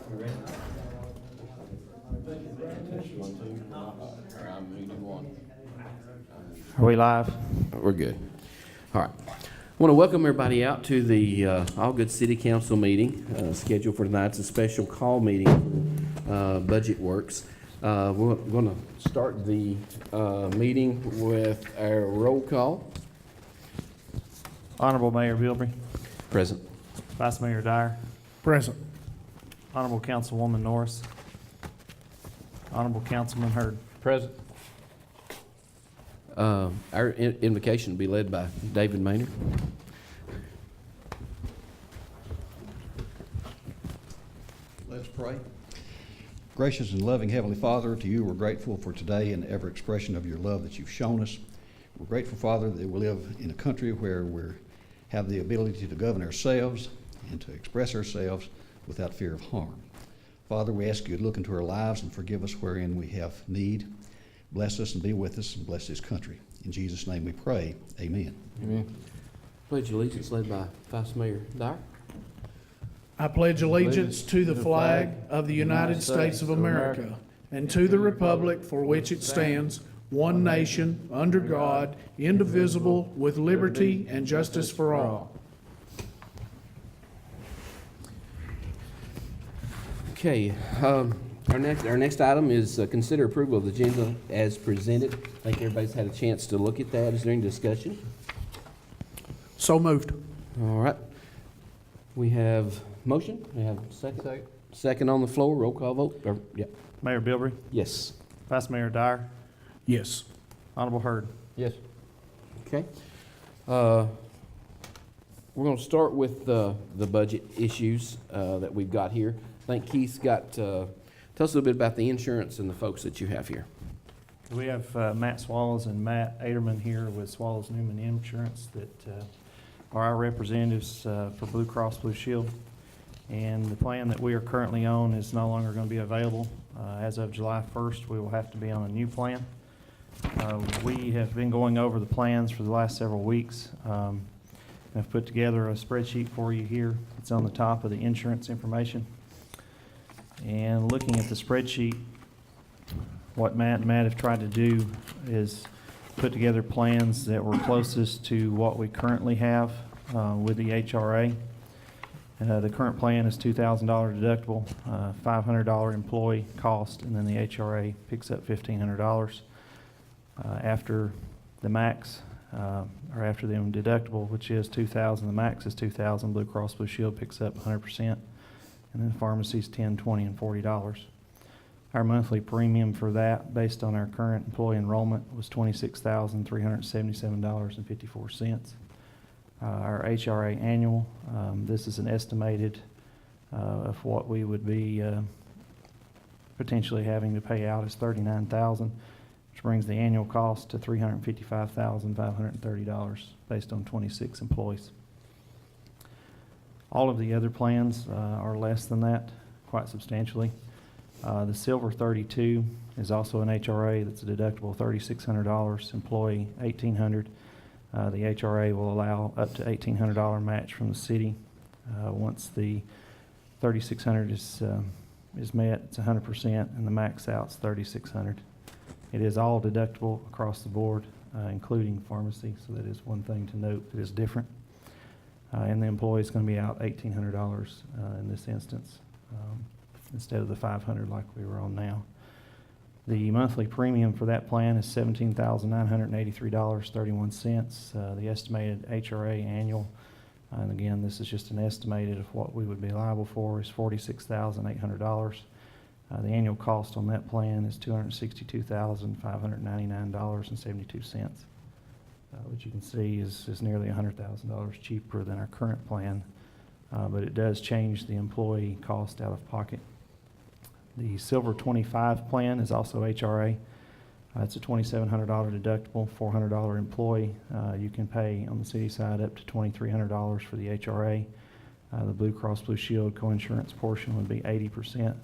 You ready? Test 1, 2. All right, I'm ready to 1. Are we live? We're good. All right. I want to welcome everybody out to the Allgood City Council meeting scheduled for tonight. It's a special call meeting for Budget Works. We're going to start the meeting with our roll call. Honorable Mayor Bilbrey, Present. Vice Mayor Dyer, Present. Honorable Councilwoman Norris, Honorable Councilman Hurd. Present. Our invocation will be led by David Maynard. Let's pray. Gracious and loving Heavenly Father, to you we're grateful for today and every expression of your love that you've shown us. We're grateful, Father, that we live in a country where we have the ability to govern ourselves and to express ourselves without fear of harm. Father, we ask you to look into our lives and forgive us wherein we have need. Bless us and be with us and bless this country. In Jesus' name we pray. Amen. Amen. Pledge allegiance led by Vice Mayor Dyer. I pledge allegiance to the flag of the United States of America and to the republic for which it stands, one nation, under God, indivisible, with liberty and justice for all. Okay, our next item is consider approval of the agenda as presented. I think everybody's had a chance to look at that. Is there any discussion? So moved. All right. We have motion. We have second. Second on the floor. Roll call vote. Mayor Bilbrey, Yes. Vice Mayor Dyer, Yes. Honorable Hurd. Yes. Okay. We're going to start with the budget issues that we've got here. I think Keith's got, tell us a little bit about the insurance and the folks that you have here. We have Matt Swallows and Matt Aderman here with Swallows Newman Insurance that are our representatives for Blue Cross Blue Shield. And the plan that we are currently on is no longer going to be available. As of July 1st, we will have to be on a new plan. We have been going over the plans for the last several weeks. I've put together a spreadsheet for you here. It's on the top of the insurance information. And looking at the spreadsheet, what Matt and Matt have tried to do is put together plans that were closest to what we currently have with the HRA. The current plan is $2,000 deductible, $500 employee cost, and then the HRA picks up $1,500. After the max, or after the deductible, which is $2,000, the max is $2,000. Blue Cross Blue Shield picks up 100%, and then pharmacies $10, $20, and $40. Our monthly premium for that, based on our current employee enrollment, was $26,377.54. Our HRA annual, this is an estimated of what we would be potentially having to pay out is $39,000, which brings the annual cost to $355,530 based on 26 employees. All of the other plans are less than that, quite substantially. The Silver 32 is also an HRA that's a deductible $3,600, employee $1,800. The HRA will allow up to $1,800 match from the city. Once the $3,600 is met, it's 100%, and the max out's $3,600. It is all deductible across the board, including pharmacy, so that is one thing to note that is different. And the employee is going to be out $1,800 in this instance, instead of the $500 like we were on now. The monthly premium for that plan is $17,983.31. The estimated HRA annual, and again, this is just an estimated of what we would be liable for, is $46,800. The annual cost on that plan is $262,599.72. Which you can see is nearly $100,000 cheaper than our current plan, but it does change the employee cost out of pocket. The Silver 25 plan is also HRA. It's a $2,700 deductible, $400 employee. You can pay on the city side up to $2,300 for the HRA. The Blue Cross Blue Shield coinsurance portion would be 80%,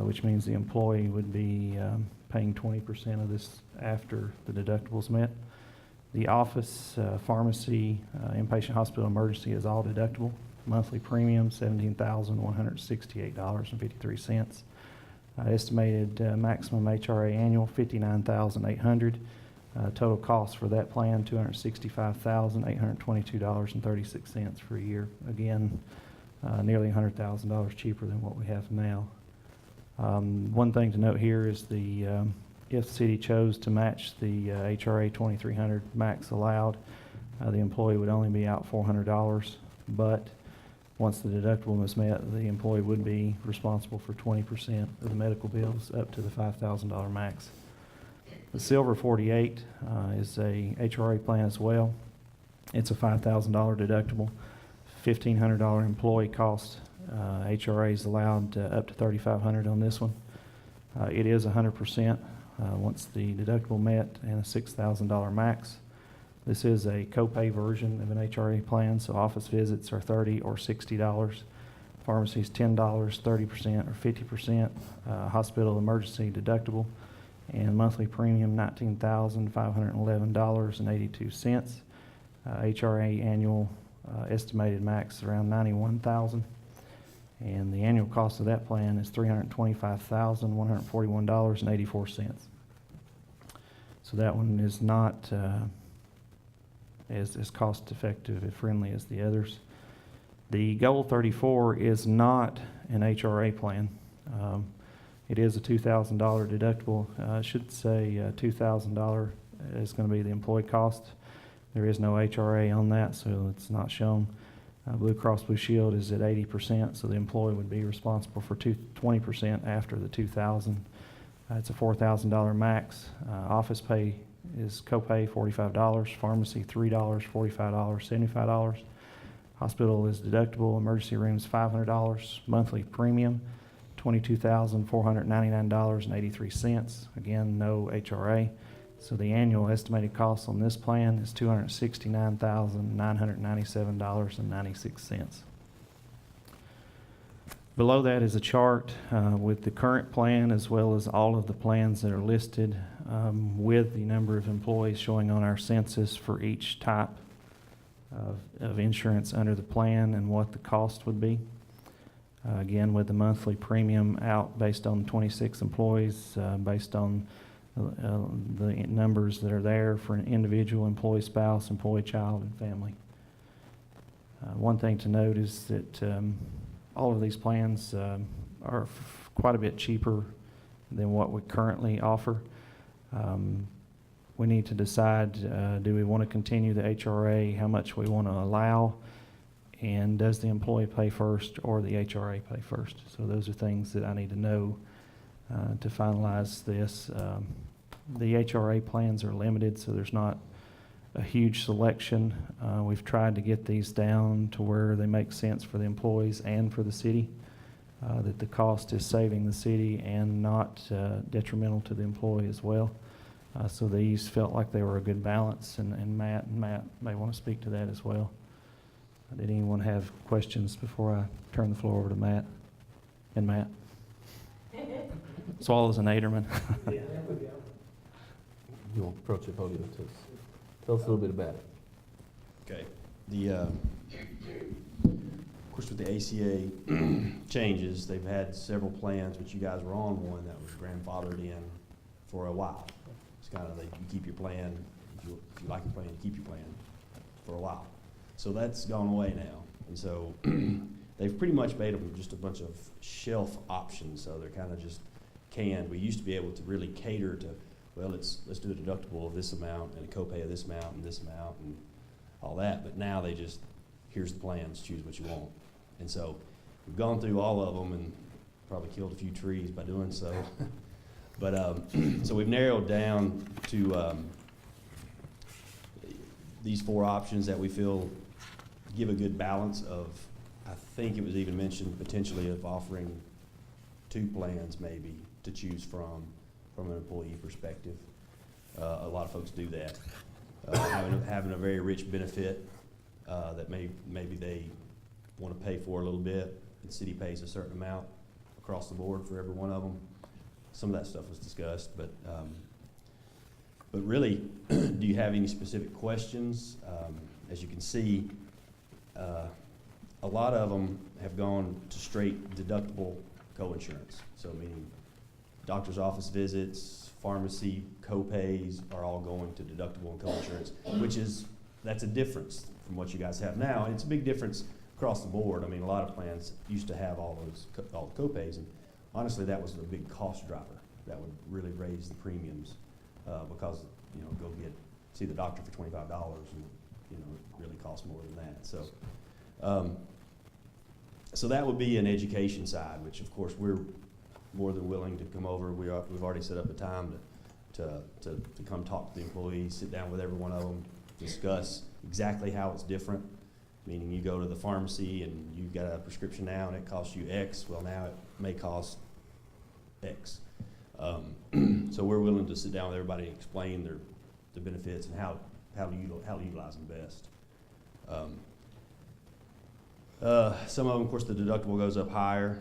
which means the employee would be paying 20% of this after the deductible's met. The office, pharmacy, inpatient hospital emergency is all deductible. Monthly premium, $17,168.53. Estimated maximum HRA annual, $59,800. Total cost for that plan, $265,822.36 for a year. Again, nearly $100,000 cheaper than what we have now. One thing to note here is if the city chose to match the HRA 2300 max allowed, the employee would only be out $400, but once the deductible is met, the employee would be responsible for 20% of the medical bills up to the $5,000 max. The Silver 48 is a HRA plan as well. It's a $5,000 deductible, $1,500 employee cost. HRA is allowed up to $3,500 on this one. It is 100% once the deductible met, and a $6,000 max. This is a copay version of an HRA plan, so office visits are $30 or $60. Pharmacy is $10, 30% or 50%. Hospital emergency deductible and monthly premium $19,511.82. HRA annual estimated max around $91,000, and the annual cost of that plan is $325,141.84. So that one is not as cost effective and friendly as the others. The Goal 34 is not an HRA plan. It is a $2,000 deductible. I should say $2,000 is going to be the employee cost. There is no HRA on that, so it's not shown. Blue Cross Blue Shield is at 80%, so the employee would be responsible for 20% after the $2,000. It's a $4,000 max. Office pay is copay $45, pharmacy $3, $45, $75. Hospital is deductible, emergency rooms $500, monthly premium $22,499.83. Again, no HRA. So the annual estimated cost on this plan is $269,997.96. Below that is a chart with the current plan as well as all of the plans that are listed with the number of employees showing on our census for each type of insurance under the plan and what the cost would be. Again, with the monthly premium out based on 26 employees, based on the numbers that are there for an individual, employee, spouse, employee, child, and family. One thing to note is that all of these plans are quite a bit cheaper than what we currently offer. We need to decide, do we want to continue the HRA, how much we want to allow, and does the employee pay first or the HRA pay first? So those are things that I need to know to finalize this. The HRA plans are limited, so there's not a huge selection. We've tried to get these down to where they make sense for the employees and for the city, that the cost is saving the city and not detrimental to the employee as well. So these felt like they were a good balance, and Matt may want to speak to that as well. Did anyone have questions before I turn the floor over to Matt? And Matt? Swallows and Aderman. You want to approach the podium to us? Tell us a little bit about it. Okay. Of course, with the ACA changes, they've had several plans, but you guys were on one that was grandfathered in for a while. It's kind of like you keep your plan, if you like your plan, you keep your plan for a while. So that's gone away now. And so they've pretty much made them just a bunch of shelf options, so they're kind of just canned. We used to be able to really cater to, well, let's do a deductible of this amount and a copay of this amount and all that. But now they just, here's the plans, choose what you want. And so we've gone through all of them and probably killed a few trees by doing so. But so we've narrowed down to these four options that we feel give a good balance of, I think it was even mentioned potentially of offering 2 plans maybe to choose from an employee perspective. A lot of folks do that. Having a very rich benefit that maybe they want to pay for a little bit. The city pays a certain amount across the board for every one of them. Some of that stuff was discussed, but really, do you have any specific questions? As you can see, a lot of them have gone to straight deductible co-insurance. So meaning doctor's office visits, pharmacy co-pays are all going to deductible and co-insurance, that's a difference from what you guys have now. And it's a big difference across the board. I mean, a lot of plans used to have all the co-pays, and honestly, that was a big cost driver. That would really raise the premiums, because, go see the doctor for $25 and, it really costs more than that. So that would be an education side, which of course we're more than willing to come over. We've already set up a time to come talk to the employees, sit down with every one of them, discuss exactly how it's different. Meaning you go to the pharmacy and you've got a prescription now and it costs you X. Well, now it may cost X. So we're willing to sit down with everybody and explain the benefits and how to utilize them best. Some of them, of course, the deductible goes up higher.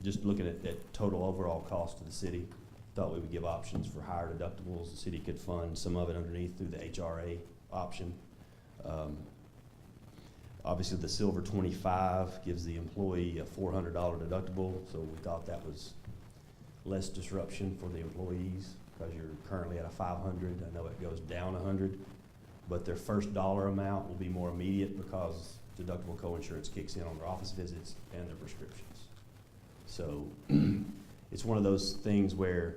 Just looking at total overall cost to the city, thought we would give options for higher deductibles. The city could fund some of it underneath through the HRA option. Obviously, the Silver 25 gives the employee a $400 deductible, so we thought that was less disruption for the employees because you're currently at a 500. I know it goes down 100, but their first dollar amount will be more immediate because deductible co-insurance kicks in on their office visits and their prescriptions. So it's one of those things where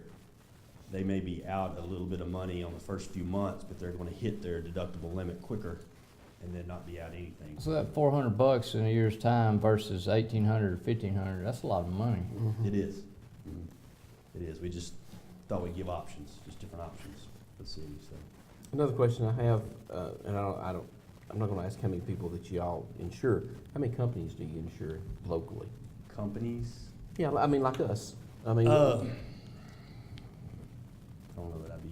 they may be out a little bit of money on the first few months, but they're going to hit their deductible limit quicker and then not be out anything. So that $400 in a year's time versus $1,800 or $1,500, that's a lot of money. It is. It is. We just thought we'd give options, just different options for the city. So Another question I have, and I'm not gonna ask how many people that y'all insure. How many companies do you insure locally? companies, Yeah, I mean, like us. I mean, I don't know that I'd be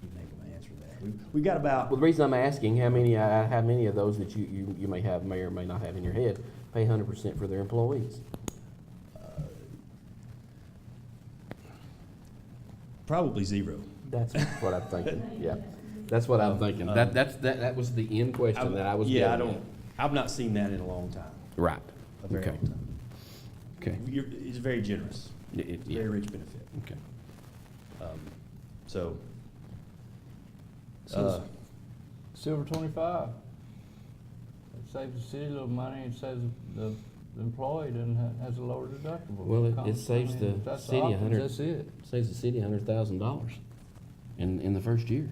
able to answer that. We've got about, well, the reason I'm asking, how many of those that you may have, may or may not have in your head, pay 100% for their employees? probably zero. That's what I'm thinking, yeah. That's what I'm thinking. That was the end question that I was Yeah, getting at. I've not seen that in a long time, Right, a very okay, long time. okay. It's very generous, Yeah. very rich benefit. Okay. So, So Silver 25. It saves the city a little money, it saves the employee has a lower deductible. Well, it saves the if that's city option, 100 That's it. Saves the city $100,000 in the first year.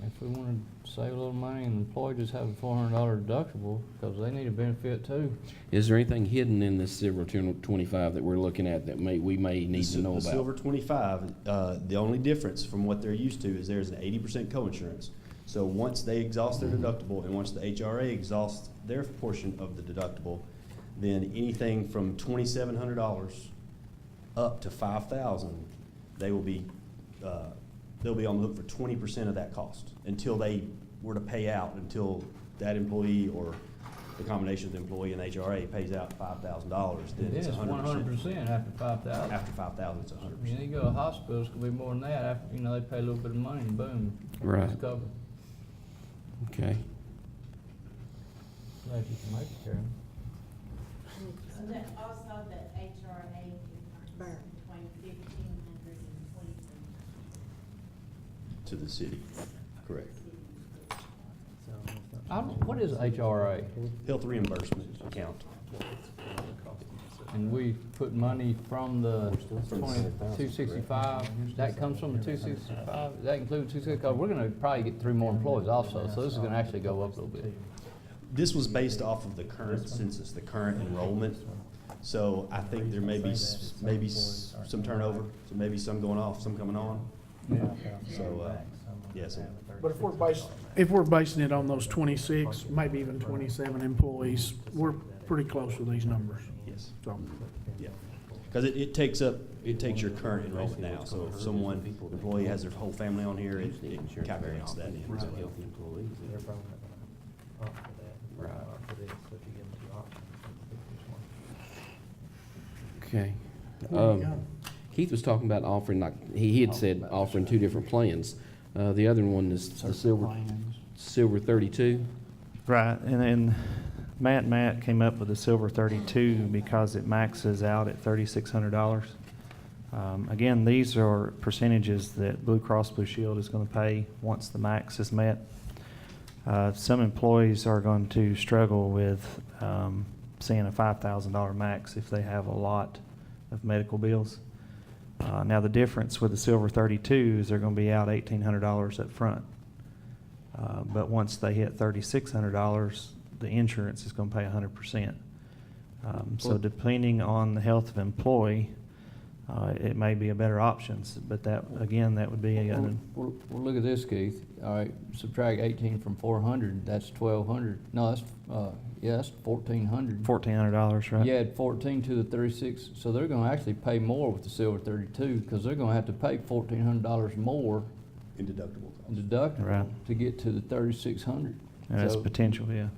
If we want to save a little money and the employee just have a $400 deductible, because they need a benefit too. Is there anything hidden in this Silver 25 that we're looking at that we may need to know the about? Silver 25, the only difference from what they're used to is there's an 80% coinsurance. So once they exhaust their deductible and once the HRA exhausts their portion of the deductible, then anything from $2,700 up to $5,000, they will be they'll be on the hook for 20% of that cost until they were to pay out, until that employee or the combination of the employee and HRA pays out $5,000. Then Then it's it's 100%. 100% after 5,000. After 5,000, it's 100%. You go to a hospital, it's gonna be more than that. After, they pay a little bit of money and boom. Right. It's covered. Okay. Glad you can make it, Karen. So that also the HRA can burn between 1,500 and 2,200. To the city, correct. What is HRA? Health reimbursement account. And we put money from the 265, that comes from the 265, that includes 265, because we're gonna probably get 3 more employees also, so this is gonna actually go up a little bit. This was based off of the current census, the current enrollment. So I think there may be some turnover, so maybe some going off, some coming on. So, yes. But if we're basing it on those 26, maybe even 27 employees, we're pretty close with these numbers. Yes, So, yeah. Because it takes your current enrollment now. So if employee has their whole family on here, it calculates that in as well. Healthy employees. Okay. Keith was talking about offering, like, he had said offering 2 different plans. The other one is the Silver 32. Right, and then Matt came up with the Silver 32 because it maxes out at $3,600. Again, these are percentages that Blue Cross Blue Shield is going to pay once the max is met. Some employees are going to struggle with seeing a $5,000 max if they have a lot of medical bills. Now, the difference with the Silver 32 is they're going to be out $1,800 up front. But once they hit $3,600, the insurance is going to pay 100%. So depending on the health of employee, it may be a better option. But that, again, that would be a, Well, look at this, Keith. All right, subtract 18 from 400, that's 1,200. No, that's, that's 1,400. $1,400, right? You add 14 to the 36, so they're gonna actually pay more with the Silver 32, because they're gonna have to pay $1,400 more In deductible costs. in deductible Right. to get to the 3,600. And that's So- potential, yeah.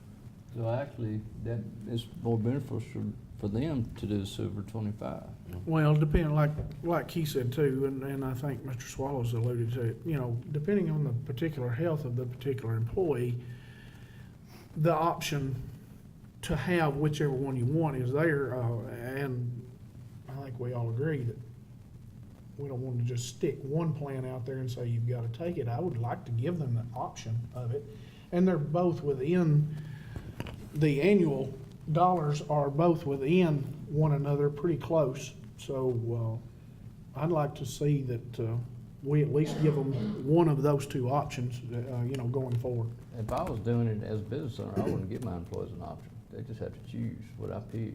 So actually, that is more beneficial for them to do the Silver 25. Well, depending, like Keith said too, and I think Mr. Swallows alluded to it, depending on the particular health of the particular employee, the option to have whichever one you want is there, and I think we all agree that we don't want to just stick one plan out there and say you've got to take it. I would like to give them the option of it, and they're both within, the annual dollars are both within one another pretty close. So, I'd like to see that, we at least give them one of those two options, going forward. If I was doing it as a business owner, I wouldn't give my employees an option. They just have to choose what I pick.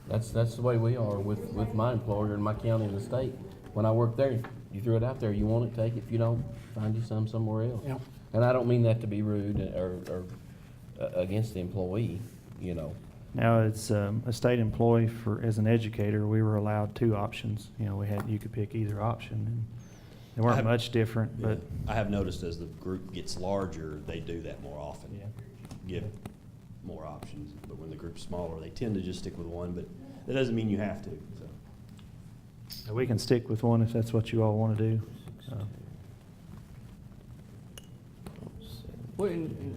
That's the way we are with my employer in my county and the state. When I work there, you throw it out there, you want it, take it. If you don't, find you some somewhere else. Yeah. And I don't mean that to be rude or against the employee, Now, as a state employee as an educator, we were allowed two options. You could pick either option, and they I weren't have- much different, but. I have noticed as the group gets larger, they do that more often. Yeah. Give more options, but when the group's smaller, they tend to just stick with one, but that doesn't mean you have to, so. We can stick with one if that's what you all want to do. Well,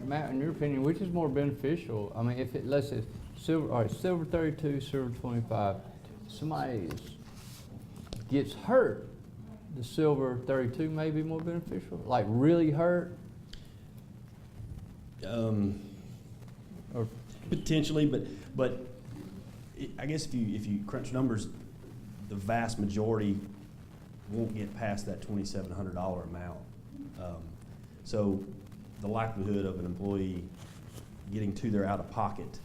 Matt, in your opinion, which is more beneficial? I mean, let's say Silver, all right, Silver 32, Silver 25, somebody gets hurt, the Silver 32 may be more beneficial? Like really hurt? Or Potentially, but I guess if you crunch numbers, the vast majority won't get past that $2,700 amount. So the likelihood of an employee getting to their out-of-pocket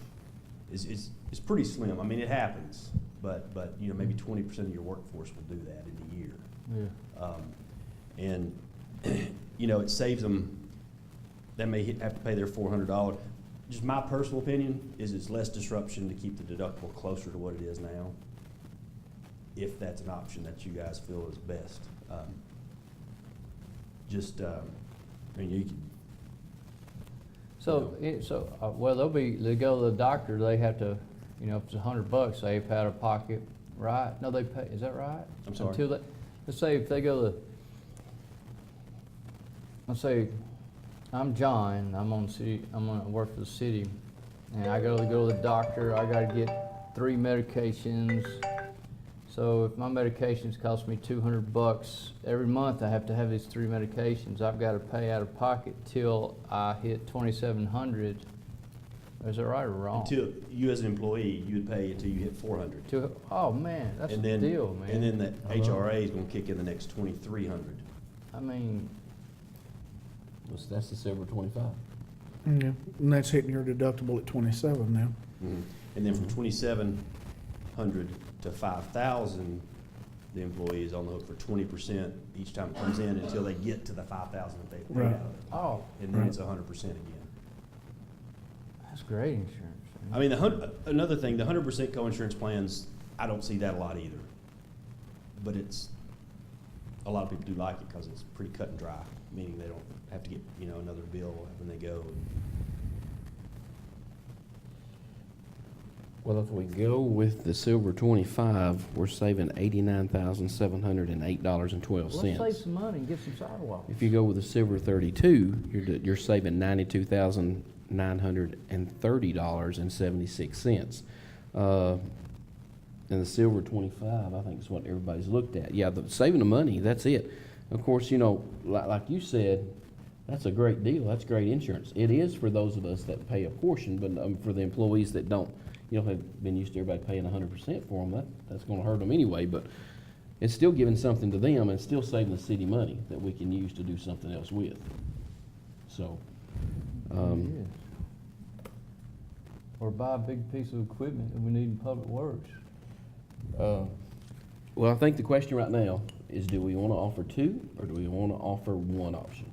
is pretty slim. I mean, it happens, but maybe 20% of your workforce will do that in a year. Yeah. And it saves them. They may have to pay their $400. Just my personal opinion is it's less disruption to keep the deductible closer to what it is now, if that's an option that you guys feel is best. You can. So, well, they go to the doctor, they have to, if it's $100, they pay out of pocket, right? No, they pay, is that right? I'm sorry? Let's say if they go let's say, I'm John, I'm gonna work for the city, and I go to the doctor, I gotta get 3 medications. So if my medications cost me $200 every month, I have to have these 3 medications. I've got to pay out of pocket till I hit $2,700. Is that right or wrong? Until you as an employee, you would pay until you hit 400. Oh man, that's a And then, deal, man. and then the HRA is going to kick in the next 2,300. I mean, That's the Silver 25. Yeah, and that's hitting your deductible at 27 now. And then from 2,700 to 5,000, the employee is on the hook for 20% each time it comes in until they get to the 5,000 that they paid Right. out. oh, And then it's 100% again. that's great insurance. I mean, another thing, the 100% co-insurance plans, I don't see that a lot either. But a lot of people do like it because it's pretty cut and dry, meaning they don't have to get, another bill when they go. Well, if we go with the Silver 25, we're saving $89,708.12. Let's save some money and get some sidewalks. If you go with the Silver 32, you're saving $92,000 $930.76. And the silver 25, I think is what everybody's looked at. Yeah, the saving the money, that's it. Of course, you know, like you said, that's a great deal. That's great insurance. It is for those of us that pay a portion, but for the employees that don't, you know, have been used to everybody paying 100% for them, that's gonna hurt them anyway, but it's still giving something to them and still saving the city money that we can use to do something else with. So, Yes. Or buy a big piece of equipment that we need in public works. well, I think the question right now is, do we wanna offer two, or do we wanna offer one option?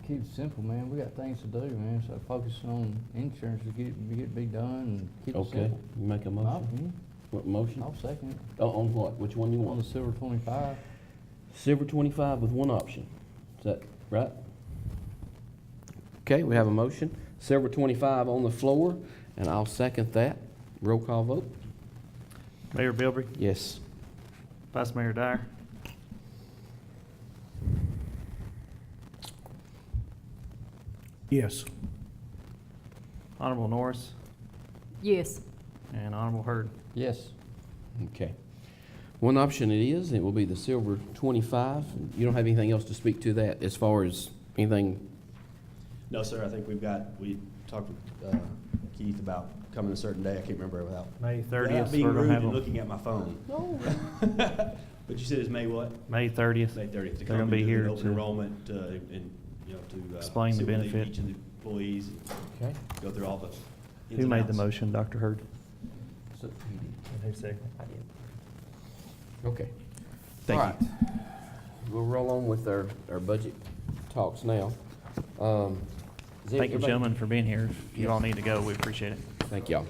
Keep it simple, man. We got things to do, man. So focus on insurance to get it be done and keep it Okay, simple. you make a My motion? opinion. What motion? I'll second it. Oh, on what? Which one you On want? the silver 25. Silver 25 with one option. Is that right? Okay, we have a motion. Silver 25 on the floor, and I'll second that. Roll call vote? Mayor Bilbrey, Yes. Vice Mayor Dyer, Yes. Honorable Norris, Yes. and Honorable Hurd. Yes. Okay. One option it is, it will be the silver 25. You don't have anything else to speak to that as far as anything? No, sir, I think we talked with Keith about coming a certain day, I can't remember without. May Without 30th, being we're gonna rude have and them. looking at my phone. No. But you said it's May what? May 30th. May 30th, to They're come gonna be and do here the open to enrollment, and, you know, to. explain the see what they- benefit. Each of the employees, and Okay. go through all the ins Who and made the outs. motion, Dr. Hurd? So, Who seconded? Okay. Thank All right. We'll roll on with our budget talks now. Is Thank you, everybody- gentlemen, for being here. If you all need to go, we appreciate it. Thank y'all.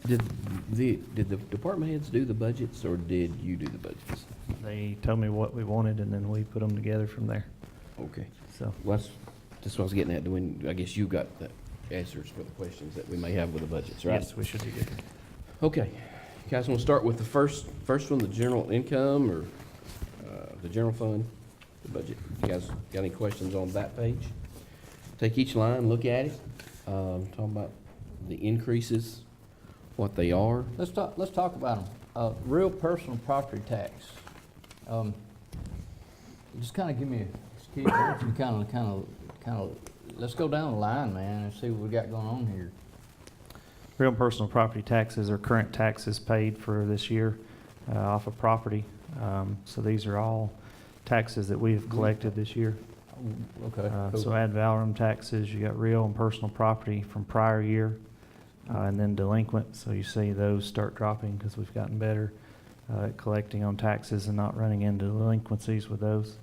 Did the department heads do the budgets, or did you do the budgets? They told me what we wanted, and then we put them together from there. Okay. So, Well, that's what I was getting at. I guess you got the answers for the questions that we may have with the budgets, right? yes, we should be good. Okay. You guys want to start with the first one, the general income, or the general fund, the budget? You guys got any questions on that page? Take each line, look at it, talk about the increases, what they are. let's talk about them. Real personal property tax. Just kind of give me let's go down the line, man, and see what we got going on here. Real and personal property taxes are current taxes paid for this year off of property. So these are all taxes that we've collected this year. Okay. So ad valorem taxes, you got real and personal property from prior year, and then delinquent. So you see those start dropping because we've gotten better at collecting on taxes and not running into delinquencies with those.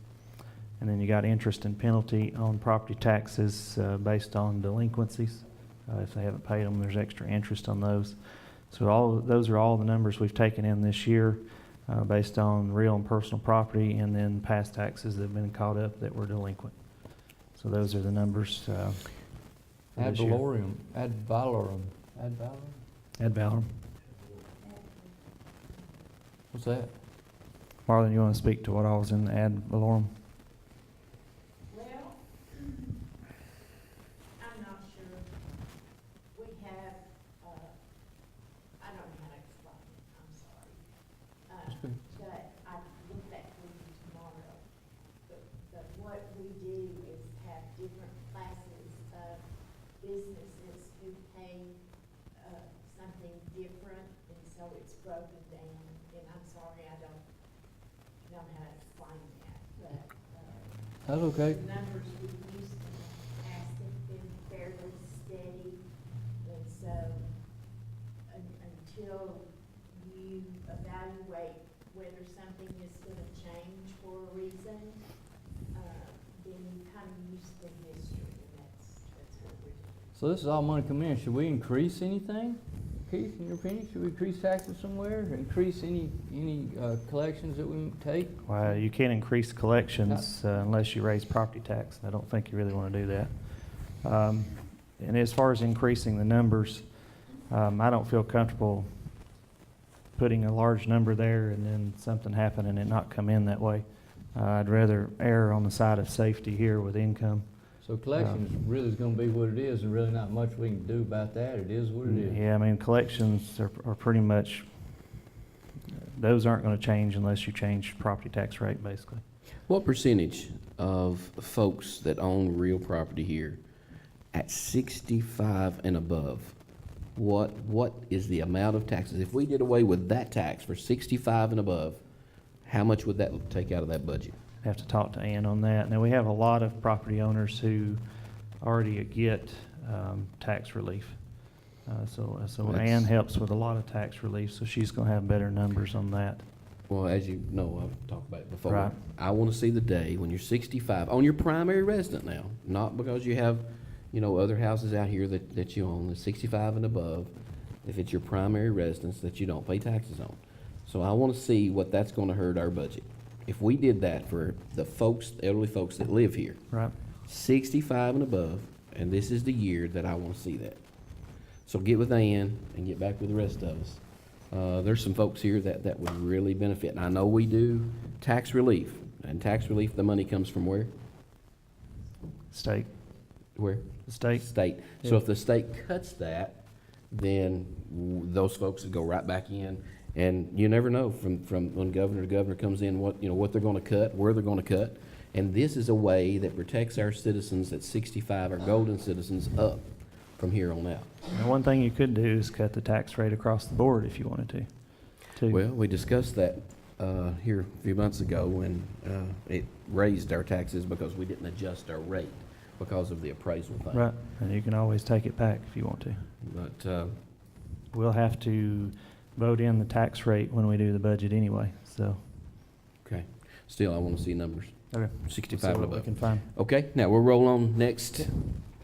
And then you got interest and penalty on property taxes based on delinquencies. If they haven't paid them, there's extra interest on those. So those are all the numbers we've taken in this year based on real and personal property, and then past taxes that have been caught up that were delinquent. So those are the numbers for Ad this year. valorem. Ad valorem. What's that? Marlon, you want to speak to what I was in the ad valorem? Well, I'm not sure. We have, I don't know how to explain it, I'm sorry. good. But I can look back with you tomorrow. But what we do is have different classes of businesses who pay, something different, and so it's broken down. And I'm sorry, I don't know how to explain that, but, That's okay. the numbers we used in the past have been fairly steady, and so until you evaluate whether something is gonna change for a reason, then you kind of use the history, and that's what we're doing. So this is all money coming in. Should we increase anything? Keith, in your opinion, should we increase taxes somewhere? Increase any collections that we take? Well, you can't increase collections unless you raise property tax. I don't think you really want to do that. And as far as increasing the numbers, I don't feel comfortable putting a large number there and then something happen and it not come in that way. I'd rather err on the side of safety here with income. So collections really is gonna be what it is, and really not much we can do about that. It is what it is. Yeah, I mean, collections are pretty much, those aren't gonna change unless you change property tax rate, basically. What percentage of folks that own real property here at 65 and above, what is the amount of taxes? If we did away with that tax for 65 and above, how much would that take out of that budget? Have to talk to Ann on that. Now, we have a lot of property owners who already get tax relief. So That's- Ann helps with a lot of tax relief, so she's gonna have better numbers on that. Well, as you know, I've talked about it before. Right. I want to see the day when you're 65, on your primary resident now, not because you have, other houses out here that you own, that's 65 and above, if it's your primary residence that you don't pay taxes on. So I want to see what that's going to hurt our budget. If we did that for the folks, elderly folks that live here, Right. 65 and above, and this is the year that I want to see that. So get with Ann and get back with the rest of us. There's some folks here that would really benefit. And I know we do tax relief. And tax relief, the money comes from where? State, Where? the state. State. So Yeah. if the state cuts that, then those folks would go right back in. And you never know from when governor to governor comes in, what they're gonna cut, where they're gonna cut. And this is a way that protects our citizens at 65, our golden citizens, up from here on out. Now, one thing you could do is cut the tax rate across the board if you wanted to, too. Well, we discussed that here a few months ago when it raised our taxes because we didn't adjust our rate because of the appraisal thing. Right, and you can always take it back if you want to. But, We'll have to vote in the tax rate when we do the budget anyway, so. okay, still, I want to see numbers, Okay. 65 See and what we above. can find. Okay, now we'll roll on next.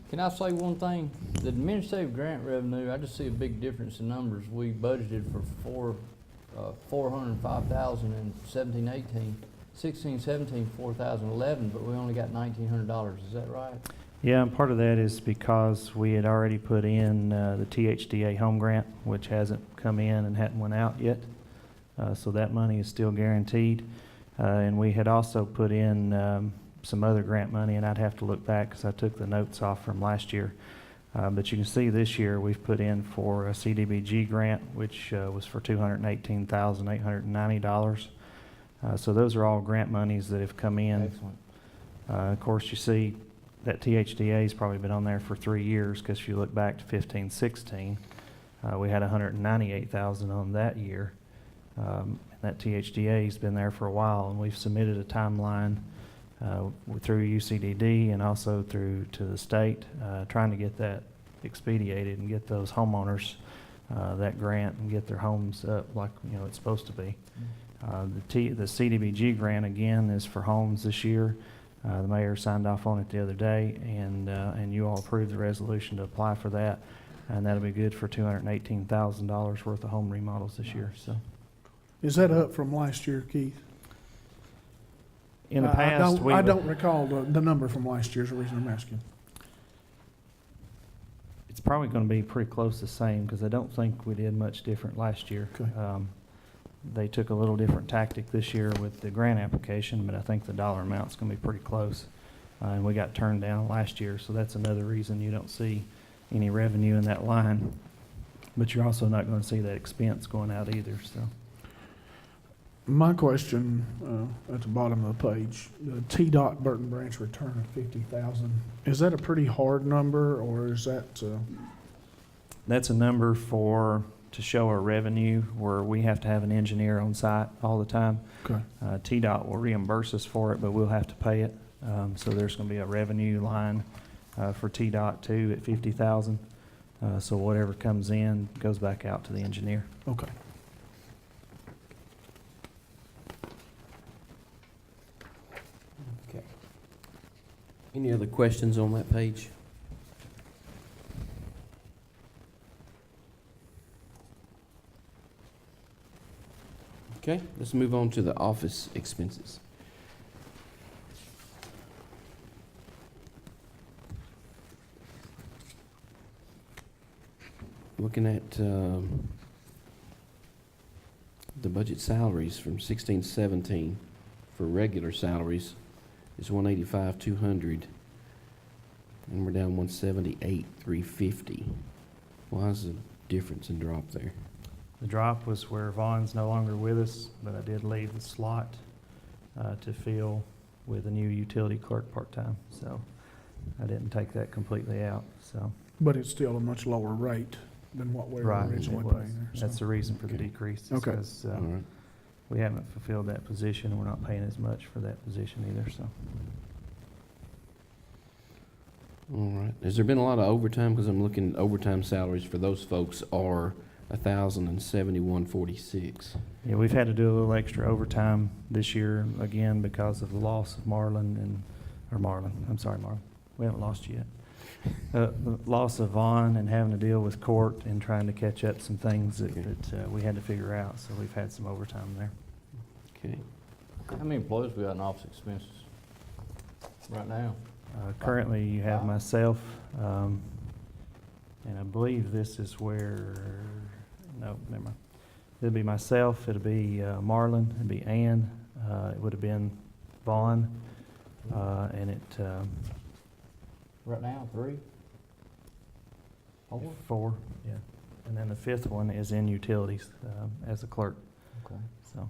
Can I say one thing? The administrative grant revenue, I just see a big difference in numbers. We budgeted for 405,000 in 17-18, 16-17, 4,011, but we only got $1,900. Is that right? Yeah, and part of that is because we had already put in the THDA home grant, which hasn't come in and hadn't went out yet. So that money is still guaranteed. And we had also put in some other grant money, and I'd have to look back because I took the notes off from last year. But you can see this year we've put in for a CDBG grant, which was for $218,890. So those are all grant monies that have come in. Excellent. Of course, you see that THDA's probably been on there for 3 years, because if you look back to 15-16, we had 198,000 on that year. And that THDA's been there for a while, and we've submitted a timeline through UCDD and also through to the state, trying to get that expedited and get those homeowners that grant and get their homes up like it's supposed to be. The CDBG grant again is for homes this year. The mayor signed off on it the other day, and you all approved the resolution to apply for that, and that'll be good for $218,000 worth of home remodels this year. So Is that up from last year, Keith? in the past, I don't recall the number from last year's, the reason I'm asking. it's probably going to be pretty close the same, because I don't think we did much different last year. Okay. They took a little different tactic this year with the grant application, but I think the dollar amount's going to be pretty close. And we got turned down last year, so that's another reason you don't see any revenue in that line. But you're also not going to see that expense going out either, so. My question, at the bottom of the page, the T-Dot Burton Branch return of 50,000, is that a pretty hard number, or is that, That's a number to show our revenue, where we have to have an engineer on site all the time. okay, TDOT will reimburse us for it, but we'll have to pay it. So there's going to be a revenue line for TDOT too at 50,000. So whatever comes in goes back out to the engineer. okay. Okay. Any other questions on that page? Okay, let's move on to the office expenses. Looking at the budget salaries from 16-17, for regular salaries is 185,200, and we're down 178,350. Why is the difference in drop there? The drop was where Vaughn's no longer with us, but I did leave the slot to fill with a new utility clerk part-time. So I didn't take that completely out, so. But it's still a much lower rate than what we were Right, originally it was. paying there. so. That's the reason for the Okay. decrease. is Okay. 'cause, All right. we haven't fulfilled that position, and we're not paying as much for that position either, so. All right. Has there been a lot of overtime? Because I'm looking, overtime salaries for those folks are 1,071.46. Yeah, we've had to do a little extra overtime this year, again, because of the loss of Marlon. I'm sorry, Marlon. We haven't lost you yet. The loss of Vaughn and having to deal with court and trying to catch up some things that we had to figure out, so we've had some overtime there. Okay. How many employees we got in office expenses right now? Currently, you have myself, and I believe this is where, no, never mind. It'll be myself, it'll be Marlon, it'll be Ann, it would have been Vaughn, and Right now, 3? 4? 4, yeah. And then the 5th one is in utilities as a clerk, Okay. so.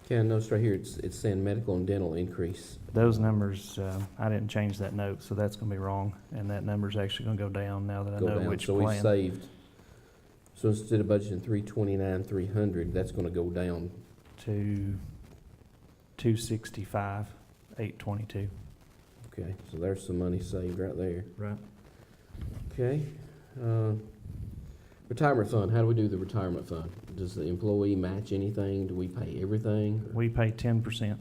Okay, I noticed right here, it's saying medical and dental increase. Those numbers, I didn't change that note, so that's gonna be wrong, and that number's actually gonna go down now that I Go know down. which So we plan. saved, so instead of budgeting 329,300, that's gonna go down. To 265,822. Okay, so there's some money saved right there. Right. Okay. Retirement fund, how do we do the retirement fund? Does the employee match anything? Do we pay everything? We pay 10%.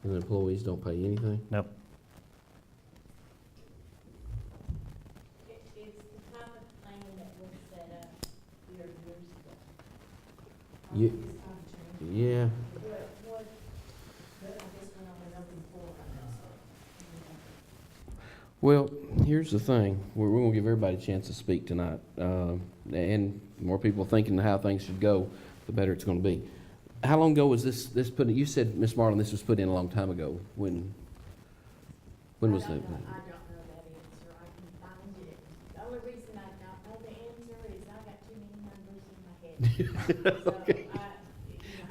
And the employees don't pay anything? Nope. It's the type of plan that was set up years ago. Ye- It's not changed. Yeah, What, I guess when I went over before, I well, here's the thing, we're gonna give everybody a chance to speak tonight. And more people thinking how things should go, the better it's gonna be. How long ago was this put in? You said, Ms. Marlin, this was put in a long time ago. When was that? I don't know that answer. I can find it. The only reason I don't know the answer is I got too many numbers in my head. Okay.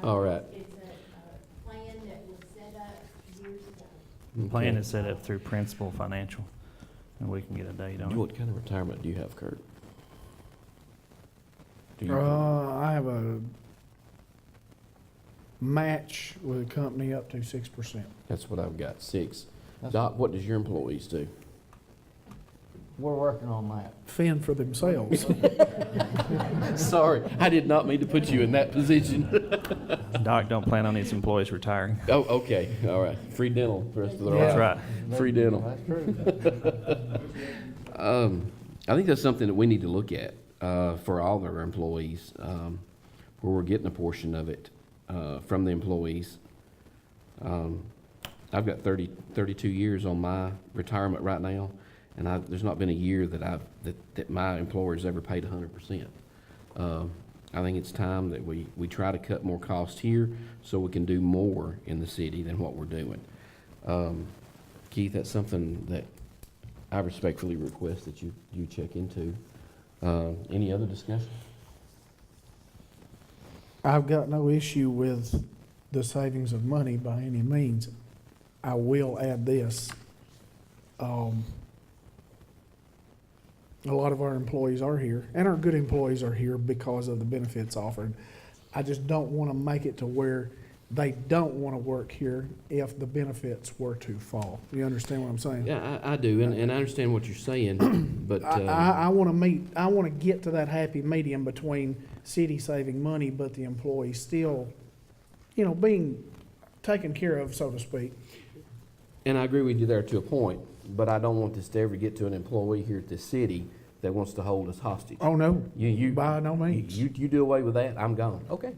So All right. It's a plan that was set up years ago. The plan is set up through Principal Financial, and we can get a date on it. What kind of retirement do you have, Kurt? Do you- I have a match with a company up to 6%. That's what I've got, 6. That's- Doc, what does your employees do? We're working on that. Fend for themselves. Sorry, I did not mean to put you in that position. Doc don't plan on his employees retiring. Oh, okay, all right. Free dental the rest of their Yeah. life. That's right. Free dental. That's true. I think that's something that we need to look at for all of our employees, where we're getting a portion of it from the employees. I've got 32 years on my retirement right now, and there's not been a year that that my employer's ever paid 100%. I think it's time that we try to cut more costs here so we can do more in the city than what we're doing. Keith, that's something that I respectfully request that you check into. Any other discussion? I've got no issue with the savings of money by any means. I will add this. A lot of our employees are here, and our good employees are here because of the benefits offered. I just don't want to make it to where they don't want to work here if the benefits were to fall. You understand what I'm saying? Yeah, I do, and I understand what you're saying, but, I want to get to that happy medium between city saving money, but the employees still, being taken care of, so to speak. and I agree with you there to a point, but I don't want this to ever get to an employee here at the city that wants to hold us hostage. Oh, no, You, by no means. you do away with that, I'm gone. Okay.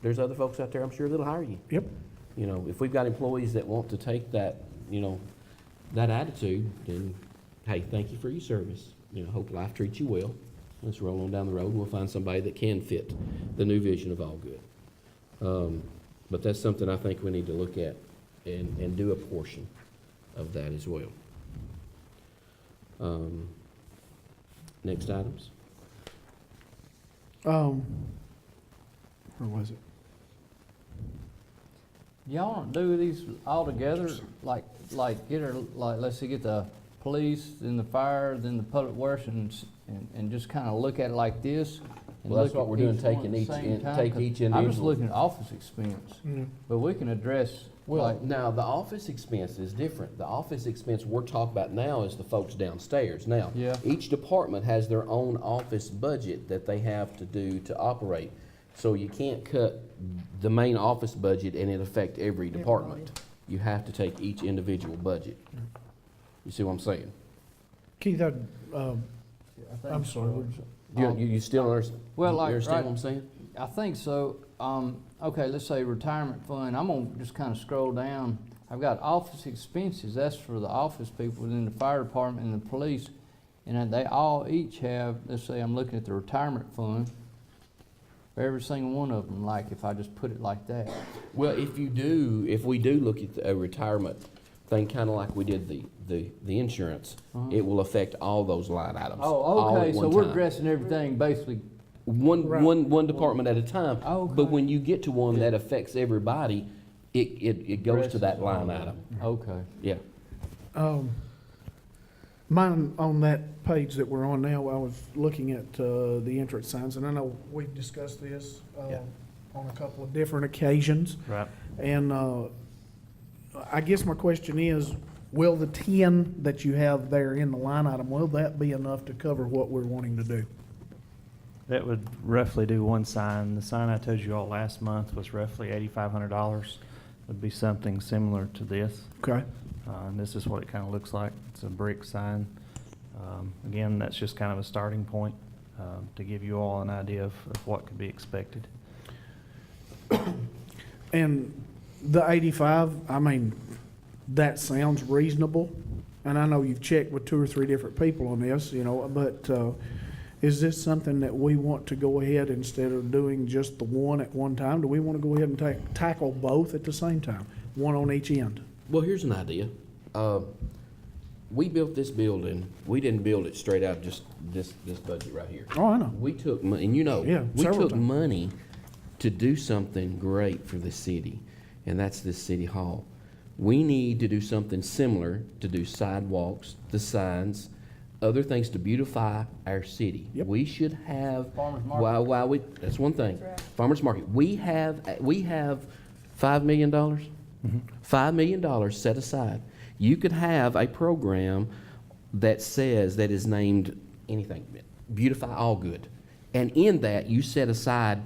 There's other folks out there, I'm sure, that'll hire you. Yep. If we've got employees that want to take that, that attitude, then, hey, thank you for your service. Hope life treats you well. Let's roll on down the road, and we'll find somebody that can fit the new vision of All Good. But that's something I think we need to look at and do a portion of that as well. Next items? Where was it? Y'all don't do these all together, like get her, like, let's say, get the police, then the fire, then the public works, and just kind of look at it like this? and Well, that's look what we're at doing, each one taking at each the same in- time, take 'cause each I'm just individual. looking at office expense, but we can address, Well, like, now, the office expense is different. The office expense we're talking about now is the folks downstairs. Now, Yeah. each department has their own office budget that they have to do to operate. So you can't cut the main office budget and it affect every department. You have to take each individual budget. You see what I'm saying? Keith, I think I'm sorry. You still understand? Well, You like, understand right- what I'm saying? I think so. Okay, let's say retirement fund. I'm gonna just kind of scroll down. I've got office expenses. That's for the office people, then the fire department and the police. And then they all each have, let's say I'm looking at the retirement fund for every single one of them, like if I just put it like that. Well, if we do look at a retirement thing, kind of like we did the insurance, Uh-huh. it will affect all those line items. Oh, all okay, at so one we're time. addressing everything basically. Right. One department at a time. Okay. But when you get to one that affects everybody, it goes to that line item. Okay. Yeah. Mine, on that page that we're on now, I was looking at the entrance signs, and I know we've discussed this Yeah. on a couple of different occasions. Right. And I guess my question is, will the 10 that you have there in the line item, will that be enough to cover what we're wanting to do? That would roughly do one sign. The sign I told you all last month was roughly $8,500. Would be something similar to this. Okay. And this is what it kind of looks like. It's a brick sign. Again, that's just kind of a starting point to give you all an idea of what could be expected. And the 85, I mean, that sounds reasonable. And I know you've checked with 2 or 3 different people on this, but is this something that we want to go ahead, instead of doing just the one at one time, do we want to go ahead and tackle both at the same time, one on each end? Well, here's an idea. We built this building, we didn't build it straight out of just this budget right here. Oh, I know. We took, and you know, Yeah, we several took times. money to do something great for the city, and that's this city hall. We need to do something similar, to do sidewalks, the signs, other things to beautify our city. Yep. We should have. Farmers market. That's one thing. That's right. Farmers market. We have $5 million. $5 million set aside. You could have a program that is named anything, Beautify All Good. And in that, you set aside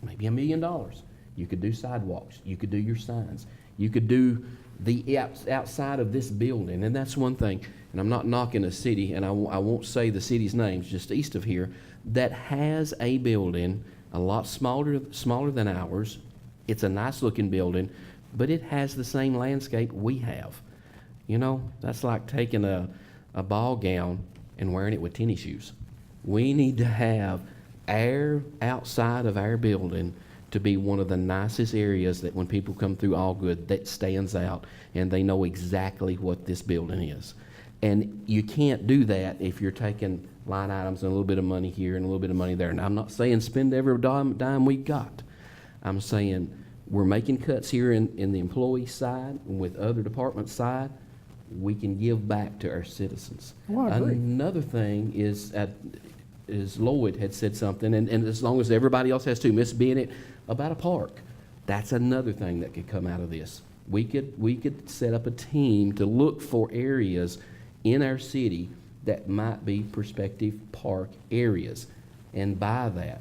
maybe $1 million. You could do sidewalks. You could do your signs. You could do the outside of this building. And that's one thing. And I'm not knocking a city, and I won't say the city's names, just east of here, that has a building a lot smaller than ours. It's a nice looking building, but it has the same landscape we have. That's like taking a ball gown and wearing it with tennis shoes. We need to have air outside of our building to be one of the nicest areas that when people come through All Good, that stands out and they know exactly what this building is. And you can't do that if you're taking line items and a little bit of money here and a little bit of money there. And I'm not saying spend every dime we got. I'm saying we're making cuts here in the employee side and with other department side. We can give back to our citizens. Well, I agree. Another thing is Lloyd had said something, and as long as everybody else has too, Miss Bennett, about a park. That's another thing that could come out of this. We could set up a team to look for areas in our city that might be prospective park areas and buy that.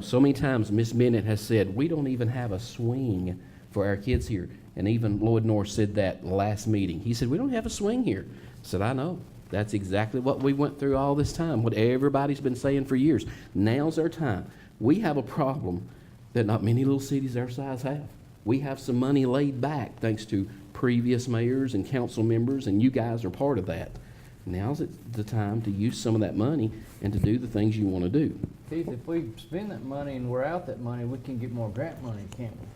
So many times Miss Bennett has said, we don't even have a swing for our kids here. And even Lloyd North said that last meeting. He said, we don't have a swing here. I said, I know. That's exactly what we went through all this time, what everybody's been saying for years. Now's our time. We have a problem that not many little cities our size have. We have some money laid back thanks to previous mayors and council members, and you guys are part of that. now's the time to use some of that money and to do the things you want to do. Keith, if we spend that money and we're out that money, we can get more grant money, can't we?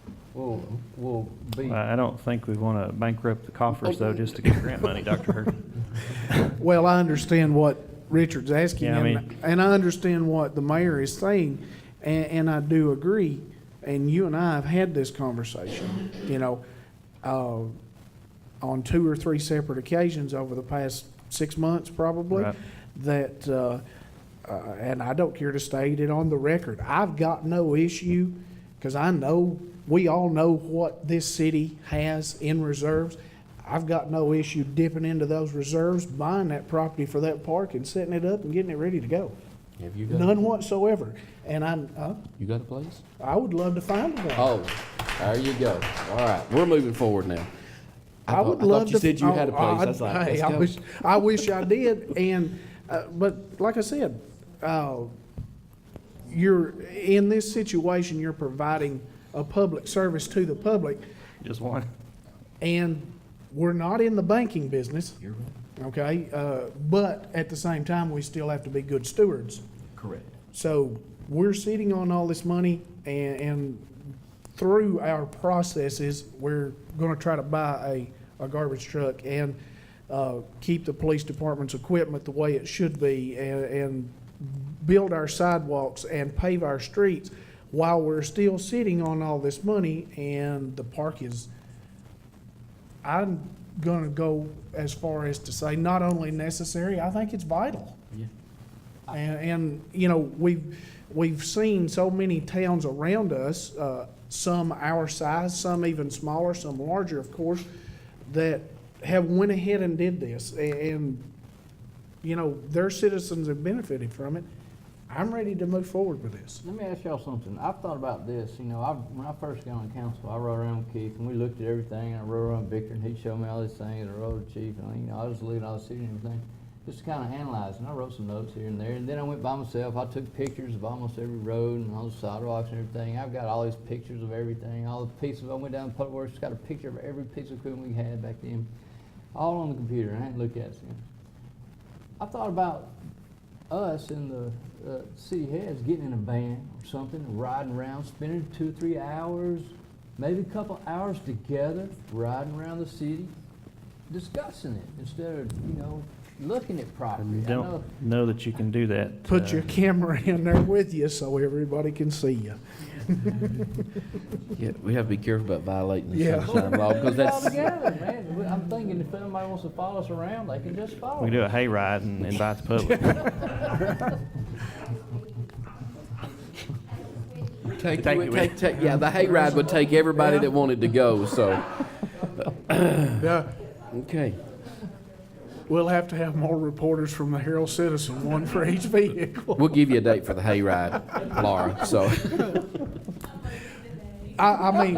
We'll be, I don't think we want to bankrupt the coffers, though, just to get grant money, Dr. Hurd. Well, I understand what Richard's asking, Yeah, I and, mean- and I understand what the mayor is saying, and I do agree. And you and I have had this conversation, you know, on 2 or 3 separate occasions over the past 6 months, probably. Right. That, and I don't care to state it on the record. I've got no issue, because I know, we all know what this city has in reserves. I've got no issue dipping into those reserves, buying that property for that park and setting it up and getting it ready to go. Have you got, None whatsoever. And you got a place? I would love to find one. Oh, there you go. All right, we're moving forward now. I would thought love you to. said you had a place. I was like, Hey, let's go. I wish I did. And, but like I said, you're, in this situation, you're providing a public service to the public, Just one. and we're not in the banking business, You're right. okay? But at the same time, we still have to be good stewards. Correct. So we're sitting on all this money, and through our processes, we're gonna try to buy a garbage truck and keep the police department's equipment the way it should be, and build our sidewalks and pave our streets while we're still sitting on all this money, and the park is, I'm gonna go as far as to say, not only necessary, I think it's vital. Yeah. And you know, we've seen so many towns around us, some our size, some even smaller, some larger, of course, that have went ahead and did this, and you know, their citizens have benefited from it. I'm ready to move forward with this. let me ask y'all something. I've thought about this, you know, when I first got on council, I rode around with Keith and we looked at everything, and I rode around with Victor and he showed me all these things, and I rode with Chief, and you know, I was looking at all the city and everything, just to kind of analyze, and I wrote some notes here and there, and then I went by myself, I took pictures of almost every road and all the sidewalks and everything. I've got all these pictures of everything, all the pieces, I went down to Public Works, just got a picture of every piece of equipment we had back then, all on the computer, and I hadn't looked at it since. I thought about us and the city heads getting in a van or something, riding around, spending 2 or 3 hours, maybe a couple hours together, riding around the city, discussing it instead of, you know, looking at property. I know, Don't know that you can do that. Put your camera in there with you so everybody can see you. Yeah, we have to be careful about violating the Yeah. sunshine law, because put it all that's, together, man. I'm thinking if somebody wants to follow us around, they can just follow. We can do a hayride and invite the public. yeah, the hayride would take everybody that wanted to go, so, Yeah, okay. we'll have to have more reporters from the Herald Citizen, one for each vehicle. We'll give you a date for the hayride, Laura, so. I mean,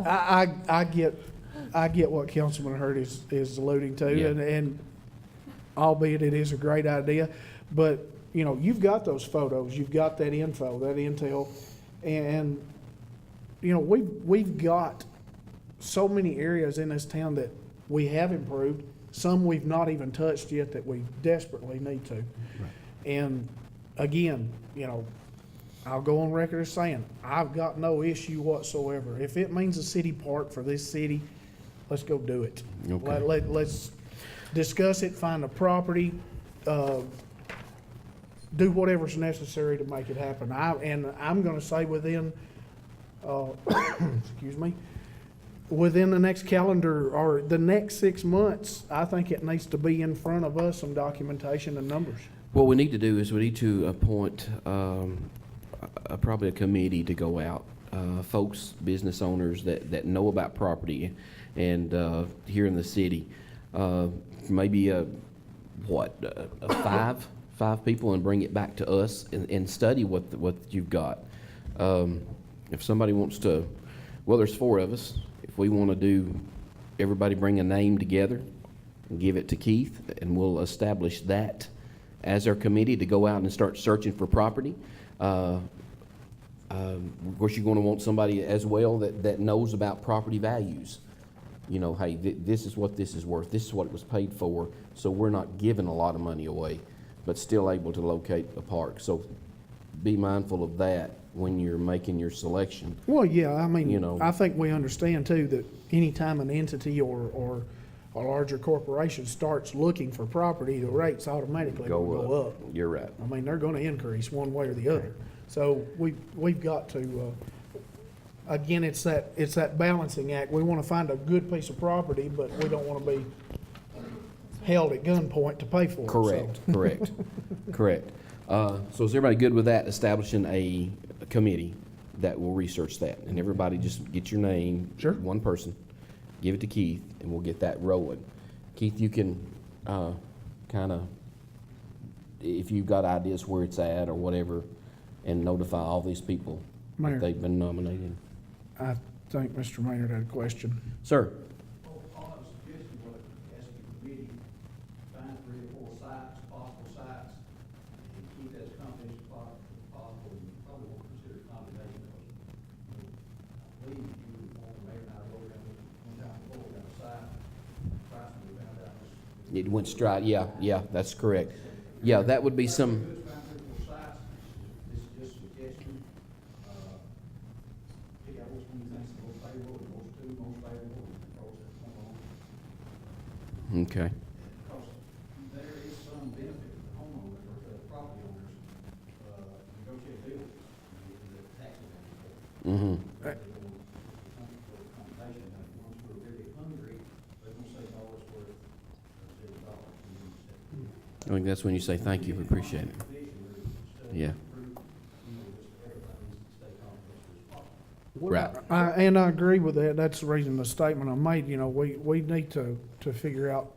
I get what Councilman Hurd is alluding to, Yeah. and albeit it is a great idea, but, you know, you've got those photos, you've got that info, that intel, and, you know, we've got so many areas in this town that we have improved, some we've not even touched yet that we desperately need to. And again, you know, I'll go on record as saying, I've got no issue whatsoever. If it means a city park for this city, let's go do it. Okay. Let's discuss it, find a property, do whatever's necessary to make it happen. I'm gonna say within, excuse me, within the next calendar, or the next 6 months, I think it needs to be in front of us, some documentation and numbers. What we need to do is we need to appoint probably a committee to go out, folks, business owners that know about property and here in the city. Maybe five people, and bring it back to us and study what you've got. If somebody wants to, well, there's 4 of us. If we want to do, everybody bring a name together and give it to Keith, and we'll establish that as our committee to go out and start searching for property. Of course, you're going to want somebody as well that knows about property values. you know, hey, this is what this is worth, this is what it was paid for, so we're not giving a lot of money away, but still able to locate a park. So be mindful of that when you're making your selection. Well, yeah, I You mean, know. I think we understand too that anytime an entity or a larger corporation starts looking for property, the rates automatically go up. You're right. I mean, they're gonna increase one way or the other. So we've got to, again, it's that balancing act. We wanna find a good piece of property, but we don't wanna be held at gunpoint to pay for it. so. Correct. So is everybody good with that, establishing a committee that will research that? And everybody just get your name. Sure. One person, give it to Keith, and we'll get that rolling. Keith, you can, kinda, if you've got ideas where it's at or whatever, and notify all these people Mayor. that they've been nominated. I think Mr. Maynard had a question. Sir? All I was suggesting was ask the committee, find 3 or 4 sites, possible sites, and keep that as confidential as possible. You probably won't consider it condemnation. I believe you would want the mayor and I to go down one time before, down a site, price we found out was. It went straight, yeah, that's correct. Yeah, that would be some, Good, find 3 or 4 sites, this is just a suggestion. Pick out which one you think's the most favorable, the most favorable, and process one on. okay. Because there is some benefit to the homeowners or to the property owners, negotiate deals, the tax advantage. Mm-hmm. Compensation, and ones who are really hungry, they're gonna say dollars worth $0. I think that's when you say, thank you, we appreciate it. Yeah. Right. And I agree with that. That's the reason the statement I made, you know, we need to figure out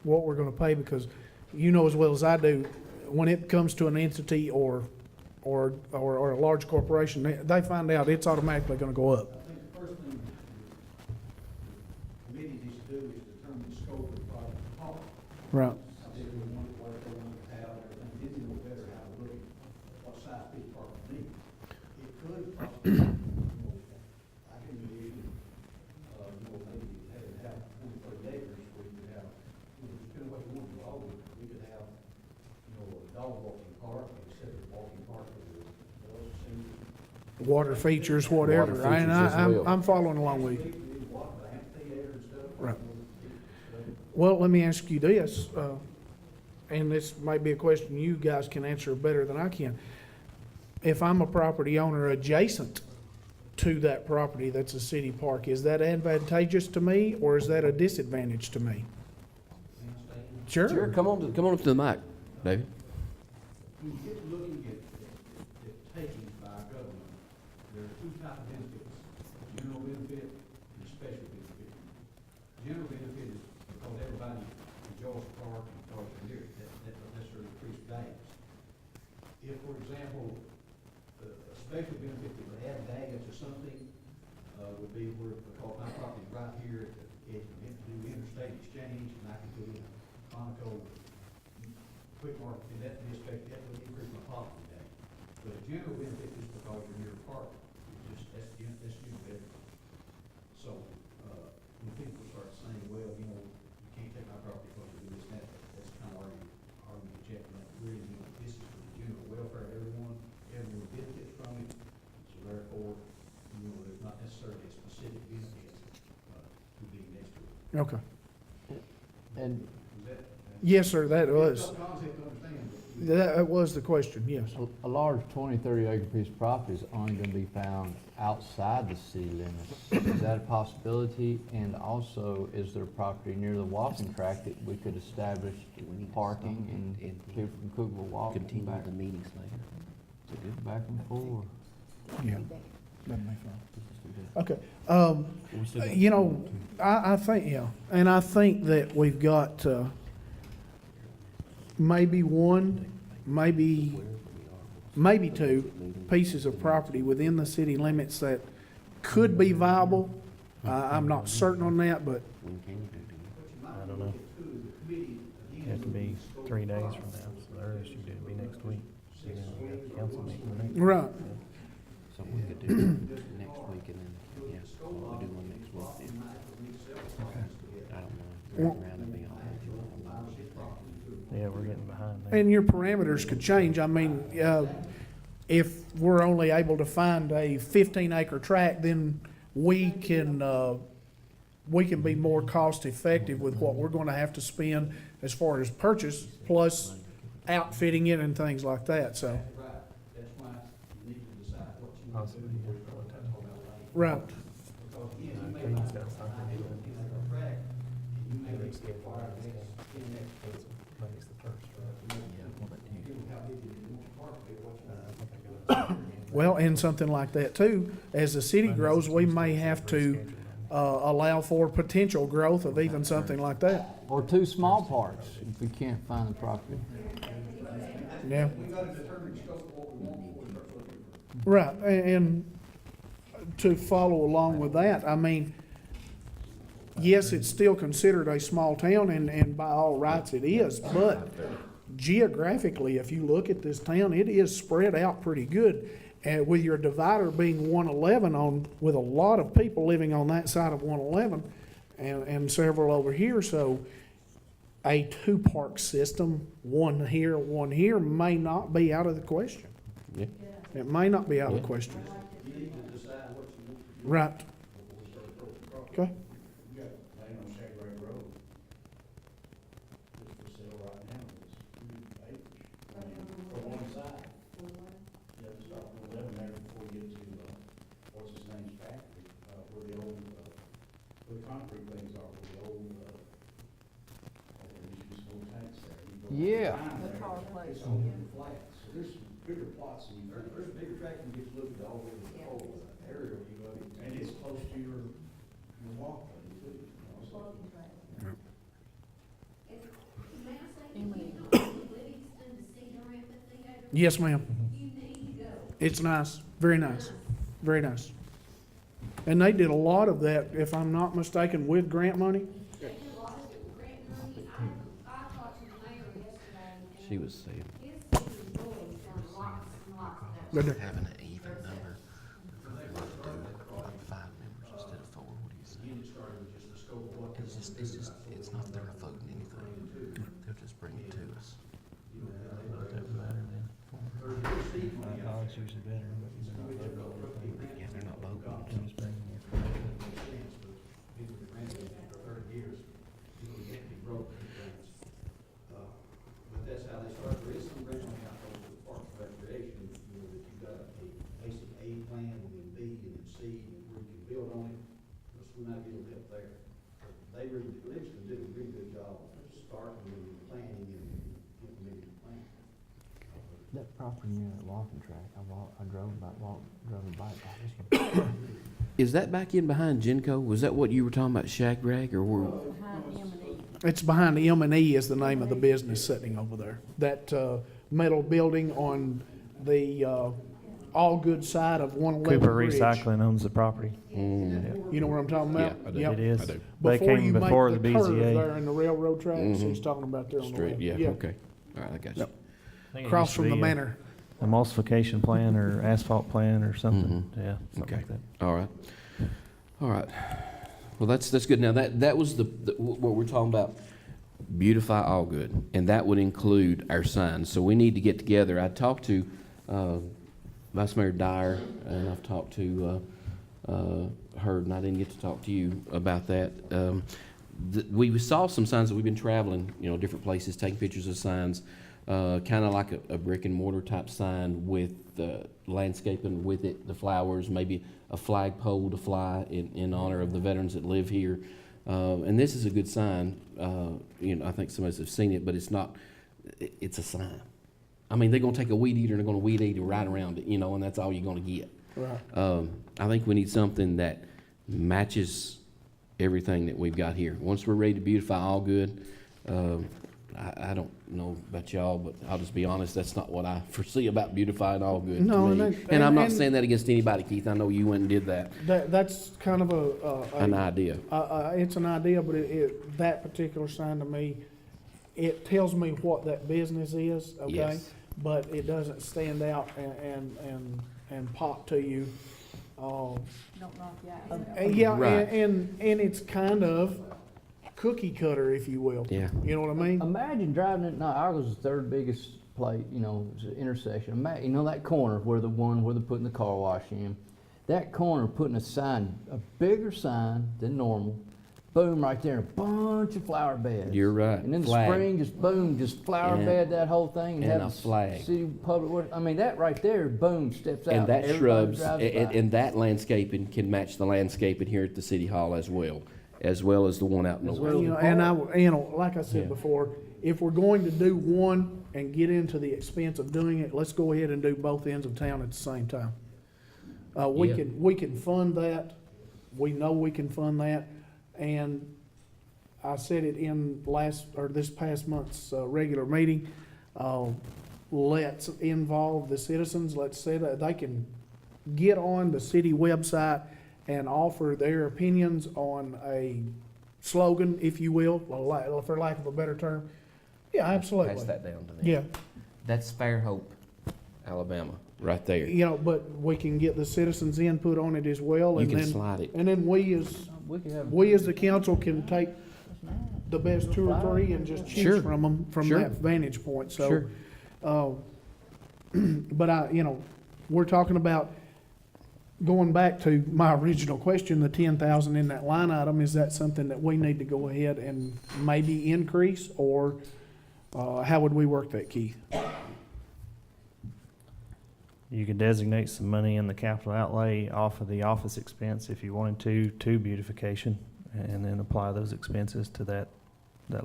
what we're gonna pay, because you know as well as I do, when it comes to an entity or a large corporation, they find out it's automatically gonna go up. I think the first thing the committee needs to do is determine the scope of the project. Right. I think we want what they want to have, everything, then you know better how to look at what size piece of park we need. It could possibly, I can envision, maybe having to have 20, 30 acres where you could have, depending on what you want to do, we could have, a dog walking park, a separate walking park for the adults, seniors. Water features, whatever. Water features as well. I'm following along with you. We need water, the amphitheater and stuff. Right. Well, let me ask you this, and this might be a question you guys can answer better than I can. If I'm a property owner adjacent to that property that's a city park, is that advantageous to me, or is that a disadvantage to me? Sure, come on up to the mic, David. When you get looking at takings by our government, there are 2 types of benefits, general benefit and special benefit. General benefit is because everybody enjoys the park and parks are near it, that doesn't necessarily increase values. If, for example, a special benefit that would add value to something, would be where, because my property is right here at the edge of interstate exchange, and I can put in a Conoco quick market, and that would increase my property value. But a general benefit is because you're near a park, it's just, that's general benefit. So, when people start saying, well, you can't take my property because you do this, and that, that's kind of arguing rejecting that. Really, this is for the general welfare of everyone benefits from it, so therefore, there's not necessarily a specific benefit, to being next to it. Okay. And Is that? Yes, sir, that was, It's a concept to understand, but that was the question, yes. a large 20, 30 acre piece of property is only gonna be found outside the city limits. Is that a possibility? And also, is there property near the walking track that we could establish parking and people from Cookville walking Continue back, the meetings later. Is it good? back and forth? Yeah. That'd be fine. Okay, I think, yeah, and I think that we've got, maybe one, maybe 2 pieces of property within the city limits that could be viable. I'm not certain on that, but I don't know. It has to be 3 days from now, so the earliest you do it be next week. So then we got the council meeting the next. right. So we could do next week and then, yeah, we'll do one next week then. I don't know. Well- Around and be all Yeah, we're getting behind there. And your parameters could change. I mean, if we're only able to find a 15-acre tract, then we can be more cost-effective with what we're gonna have to spend as far as purchase, plus outfitting it and things like that, so. Right, that's why you need to decide what you want to do before you go to talk about land. Right. Because again, you may not find a tract, and you may require an next 10 acres. Well, and something like that too, as the city grows, we may have to allow for potential growth of even something like that. Or 2 small parts, if we can't find the property. Yeah. We gotta determine the scope of what we want before we start looking for. Right, and to follow along with that, I mean, yes, it's still considered a small town, and by all rights it is, but geographically, if you look at this town, it is spread out pretty good. And with your divider being 111 on, with a lot of people living on that side of 111, and several over here, so a 2-park system, one here, may not be out of the question. Yeah. It may not be out of the question. You need to decide what you want to do Right, before we start approaching property. okay. We got land on Shagway Road. It's for sale right now, it's 2 acres. For one side. You have to start from 11 there before you get to, what's his name's factory, where the old, where the concrete things are, where the old, there used to be some old tanks there. You go Yeah. behind there, it's all flats. So there's some bigger plots than you. There's a bigger tract than gets looked at all over the whole area you go in. And it's close to your walk lane too. You know, so- May I say, you know, Livingston to Cedar Amphitheater, Yes, ma'am. you need to go. It's nice, very nice, very nice. And they did a lot of that, if I'm not mistaken, with grant money. They do a lot of it with grant money. I talked to the mayor yesterday, and She was saying, his city really done lots and lots of that. But they're- having an even number, do like 5 members instead of 4, what do you say? Again, it started with just the scope of what. It's not they're voting anything, they'll just bring it to us. Doesn't matter then. It's usually better, but you're not voting on anything. Yeah, they're not voting. They're just bringing it. People that ran it for 30 years, people can't be broke. But that's how they start. There is some grant money out there for parks and recreation, you know, that you've got a basic A plan, and then B, and then C, and where you can build on it. So we might get a help there. But they really, Livingston did a really good job of starting and planning and implementing the plan. That property near that walking track, I drove a bike by. Is that back in behind Genco? Was that what you were talking about, Shack Rag, or were? It's behind the M&E is the name of the business sitting over there. That metal building on the all good side of 111 Cooper Bridge. Recycling owns the property. Mm, You know what I'm talking about? Yeah, I do. Yep. It is. I do. They Before came you make before the the curve BZA. there in the railroad tracks, Mhm. he's talking about there on the Straight, left. yeah, okay. All right, I got you. Yep. I think it Across used to from the be a manor. Emulsification plan or asphalt plan or something, Mhm. yeah, something Okay. like that. All right. All right. Well, that's good. Now, that was what we're talking about, beautify all good, and that would include our signs. So we need to get together. I talked to Vice Mayor Dyer, and I've talked to Hurd, and I didn't get to talk to you about that. We saw some signs that we've been traveling, you know, different places, taking pictures of signs, kind of like a brick and mortar type sign with landscaping with it, the flowers, maybe a flagpole to fly in honor of the veterans that live here. And this is a good sign. You know, I think some of us have seen it, but it's not. It's a sign. I mean, they're gonna take a weed eater and they're gonna weed eat it right around it, you know, and that's all you're gonna get. Right. I think we need something that matches everything that we've got here. Once we're ready to beautify all good, I don't know about y'all, but I'll just be honest, that's not what I foresee about beautifying all good No, to and me. that- And I'm not and- saying that against anybody, Keith. I know you went and did that. That's kind of An idea. it's an idea, but that particular sign to me, it tells me what that business is, okay? Yes. But it doesn't stand out and pop to you. Oh, Don't knock you out. yeah, Right. and it's kind of cookie cutter, if you will. Yeah. You know what I mean? Imagine driving it, no, ours was the third biggest plate, you know, it's an intersection. You know that corner where they're putting the car wash in? That corner putting a sign, a bigger sign than normal. Boom, right there, a bunch of flower beds. You're right. And in the Flag. spring, just boom, just flower And- bed that whole thing. and have a the flag. City public works, I mean, that right there, boom, steps out. And that Everybody shrubs, drives by. and that landscaping can match the landscaping here at the city hall as well as the one out north. well. You know, and like I said Yeah. before, if we're going to do one and get into the expense of doing it, let's go ahead and do both ends of town at the same time. Yeah. We can fund that. We know we can fund that. And I said it in this past month's regular meeting. Let's involve the citizens. Let's say that they can get on the city website and offer their opinions on a slogan, if you will, for lack of a better term. Yeah, absolutely. Pass that down to them. Yeah, That's Fairhope, Alabama, right there. you know, but we can get the citizens' input on it as well. You And can then, slide it. and then we as the council can take the best two or three and just Sure. choose from them from Sure. that vantage point. So, Sure. but we're talking about going back to my original question, the 10,000 in that line item. Is that something that we need to go ahead and maybe increase, or how would we work that, Keith? You could designate some money in the capital outlay off of the office expense if you wanted to beautification, and then apply those expenses to that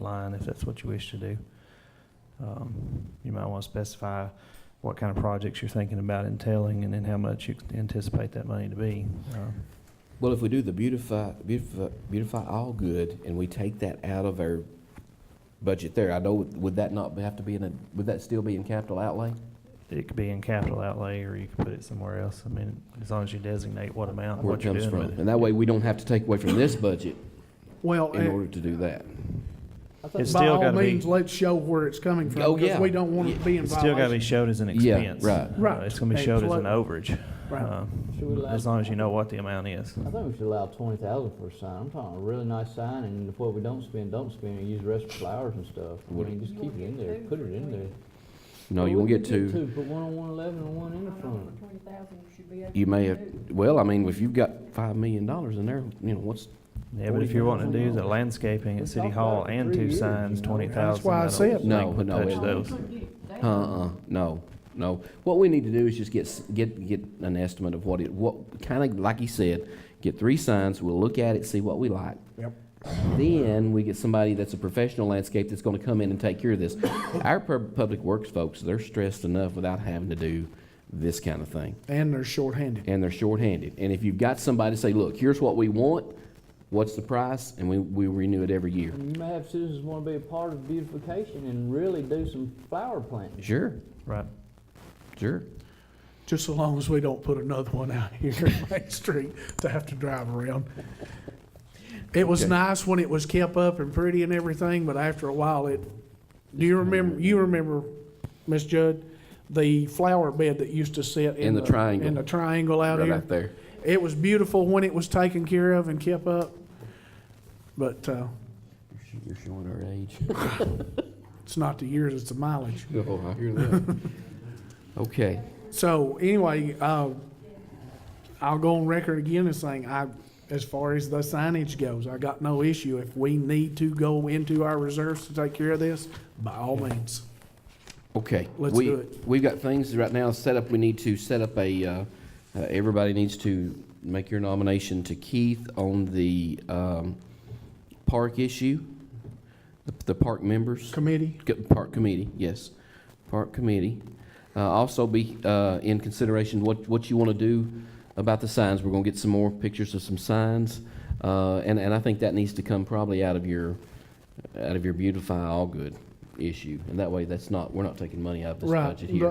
line if that's what you wish to do. You might want to specify what kind of projects you're thinking about entailing, and then how much you anticipate that money to be. Well, if we do the beautify all good, and we take that out of our budget there, I know, would that not have to be would that still be in capital outlay? It could be in capital outlay, or you could put it somewhere else. I mean, as long as you designate what amount, and Where it what you're comes doing from? with it. And that way, we don't have to take away from this budget Well, in order to do that. It's by still all gotta be- means, let's show where it's coming from, Oh, because yeah. we don't want it to be in It's still got to be violation. showed as an Yeah, expense. right. Right. It's going to be showed as an Absolutely. overage. Right. Should we allow- As long as you know what the amount is. I think we should allow 20,000 for a sign. I'm talking a really nice sign, and if what we don't spend, and use the rest for flowers and stuff. I Would- mean, just keep it in there, put it in there. No, you won't get two. Put one on 111 and one in the front. 20,000 should be okay. You may to have, do. well, I mean, if you've got $5 million in there, what's, Yeah, but if you're wanting to do the landscaping We at City talked Hall about it for and 3 two years, signs, you know. 20,000. That's why I that'll said- No, make- no, touch it- those. Couldn't get it down. no. What we need to do is just get an estimate of what kind of, like you said, get 3 signs, we'll look at it, see what we like. Yep. Then we get somebody that's a professional landscape that's gonna come in and take care of this. Our public works folks, they're stressed enough without having to do this kind of thing. And they're shorthanded. And they're shorthanded. And if you've got somebody to say, look, here's what we want, what's the price? And we renew it every year. And you may have citizens want to be a part of beautification and really do some flower planting. Sure, Right. sure. Just so long as we don't put another one out here in Main Street to have to drive around. It was Okay. nice when it was kept up and pretty and everything, but after a while do you remember, Miss Judd, the flower bed that used to sit In the triangle. in the triangle out Right here? out there. It was beautiful when it was taken care of and kept up, but, You're showing our age. it's not the years, it's the mileage. Oh, I hear that. Okay. So anyway, I'll go on record again as saying, as far as the signage goes, I got no issue. If we need to go into our reserves to take care of this, by all means. Okay. Let's do it. We've got things right now set up. We need to set up everybody needs to make your nomination to Keith on the park issue, the park members. Committee? Park committee, yes. Park committee. Also be in consideration what you want to do about the signs. We're going to get some more pictures of some signs. And I think that needs to come probably out of your Beautify All Good issue. And that way we're not taking money out of this Right. budget here.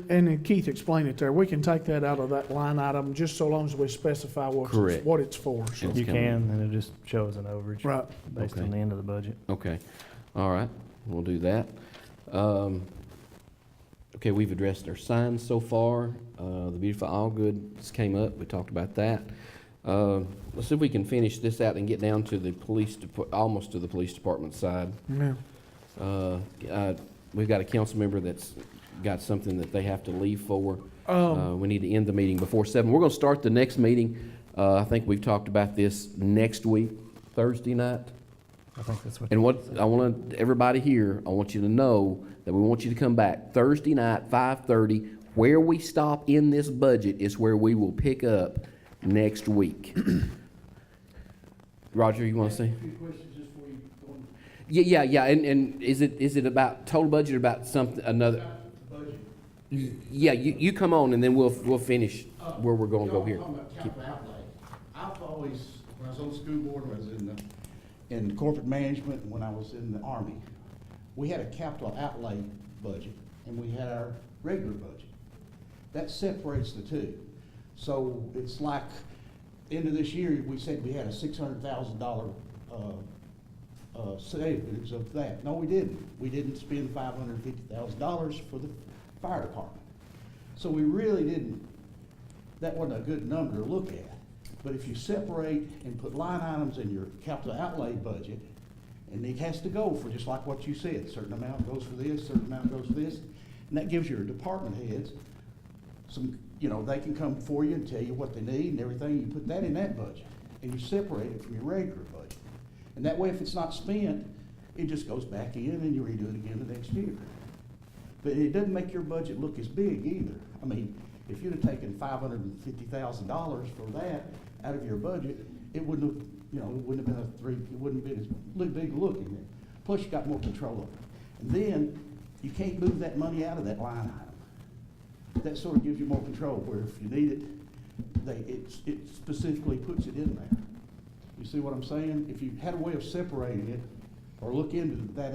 And then Keith explained it there. We can take that out of that line item just so long as we specify Correct. what it's for. So- It's You coming. can, and it'll just show as an overage. Right. Based Okay. on the end of the budget. Okay, all right, we'll do that. Of Okay, we've addressed our signs so far. The Beautiful All Goods came up, we talked about that. Let's see if we can finish this out and get down to the almost to the police department side. Yeah. We've got a council member that's got something that they have to leave for. Um, We need to end the meeting before 7. We're going to start the next meeting. I think we've talked about this next week, Thursday night. I think that's what. And what I want everybody here, I want you to know that we want you to come back Thursday night, 5:30. Where we stop in this budget is where we will pick up next week. Roger, you want to say? A few questions just before you go on. Yeah. And is it about total budget or about something another? The budget. Yeah, you come on and then we'll finish where we're going to go here. Y'all talking about capital outlay. I've always, when I was on the school board, when I was in corporate management, and when I was in the Army, we had a capital outlay budget, and we had our regular budget. That separates the two. So it's like, end of this year, we said we had a $600,000 savings of that. No, we didn't. We didn't spend $550,000 for the fire department. So we really didn't, that wasn't a good number to look at. But if you separate and put line items in your capital outlay budget, and it has to go for just like what you said, certain amount goes for this, certain amount goes for this, and that gives your department heads some, they can come for you and tell you what they need and everything. You put that in that budget, and you separate it from your regular budget. And that way, if it's not spent, it just goes back in and you redo it again the next year. But it doesn't make your budget look as big either. I mean, if you'd have taken $550,000 for that out of your budget, it wouldn't have, it wouldn't have been it wouldn't have been as big looking there. Plus, you got more control of it. And then, you can't move that money out of that line item. That sort of gives you more control, where if you need it, it specifically puts it in there. You see what I'm saying? If you had a way of separating it, or look into that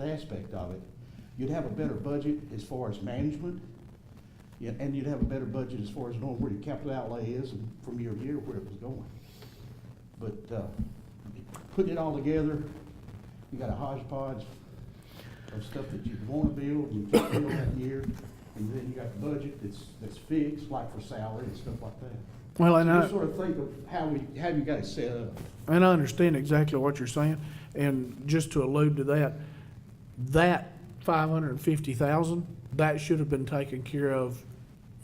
aspect of it, you'd have a better budget as far as management, and you'd have a better budget as far as knowing where your capital outlay is and from year to year where it was going. But putting it all together, you got a hodgepodge of stuff that you want to build and you can't build that year, and then you got the budget that's fixed, like for salary and stuff like that. Well, and So I, just sort of think of how you got it set up. and I understand exactly what you're saying, and just to allude to that 550,000, that should have been taken care of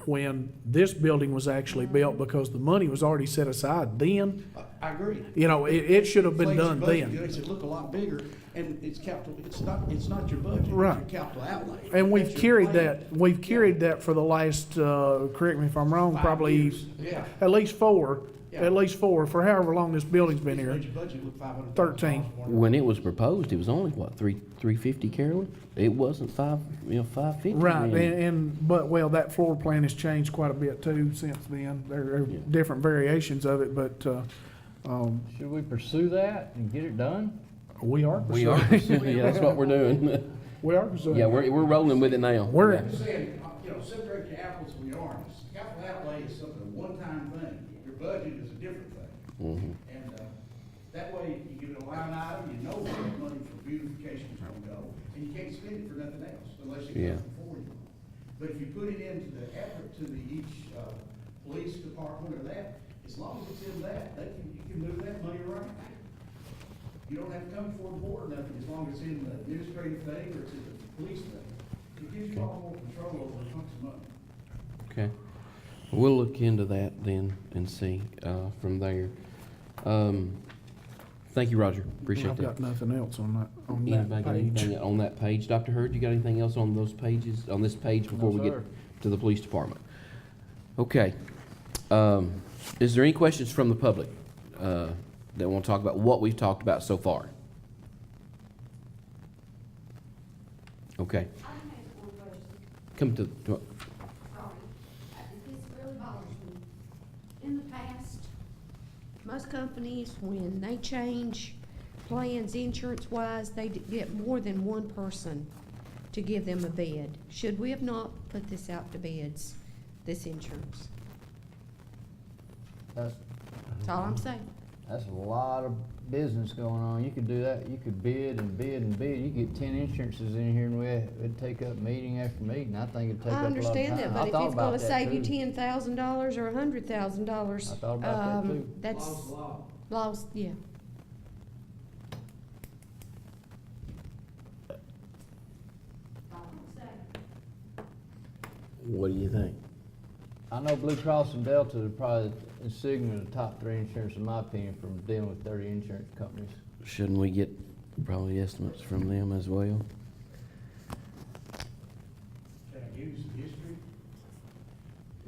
when this building was actually built, because the money was already set aside then. I agree. It should have been Inflates your done budget, then. It makes it look a lot bigger, and it's capital, it's not your budget, it's Right. your capital outlay. And we've That's your carried plan. that for the last, correct me if I'm wrong, 5 probably years. Yeah. at least four, Yeah. for however long this building's been It's here. made your budget look $500,000 13. more. When it was proposed, it was only what, 350, Carolyn? It wasn't 550. Right, then. but that floor plan has changed quite a bit too since then. There are Yeah. different variations of it, but, Should we pursue that and get it done? we are We are pursuing. pursuing, yeah, that's what we're doing. We are pursuing. Yeah, we're rolling with it now. We're- Yeah. I'm saying, separate your apples from your oranges. Capital outlay is something, a one-time thing. Your budget is a different thing. Mhm. And that way, you give it a line item, you know where the money for beautification is gonna go, and you can't spend it for nothing else unless you Yeah. come for you. But if you put it into the effort to each police department or that, as long as it's in that, you can move that money around. You don't have to come before the board or nothing, as long as it's in the administrative thing or it's in the police thing. It gives you all more control over chunks of money. Okay. We'll look into that then and see from there. Thank you, Roger. Appreciate I've that. got nothing else on that Anybody got page. anything on that page? Dr. Hurd, you got anything else on those pages, on this page before No, we get sir. to the police department? Okay. Is there any questions from the public that want to talk about what we've talked about so far? Okay. I have one question. Come to, Sorry. This really bothers me. In the past, most companies, when they change plans insurance-wise, they get more than one person to give them a bid. Should we have not put this out to bids, this insurance? That's, That's all I'm saying. That's a lot of business going on. You could do that, you could bid and bid and bid. You get 10 insurances in here and it'd take up meeting after meeting. I think it'd take up a lot I of time. understand that, I but if thought it's about gonna that save you too. $10,000 or $100,000. I thought about that too. That's. Lost, yeah. What do you think? I know Blue Cross and Delta are probably and Cigna are the top 3 insurance in my opinion from dealing with 30 insurance companies. Shouldn't we get probably estimates from them as well? Can I give you some history?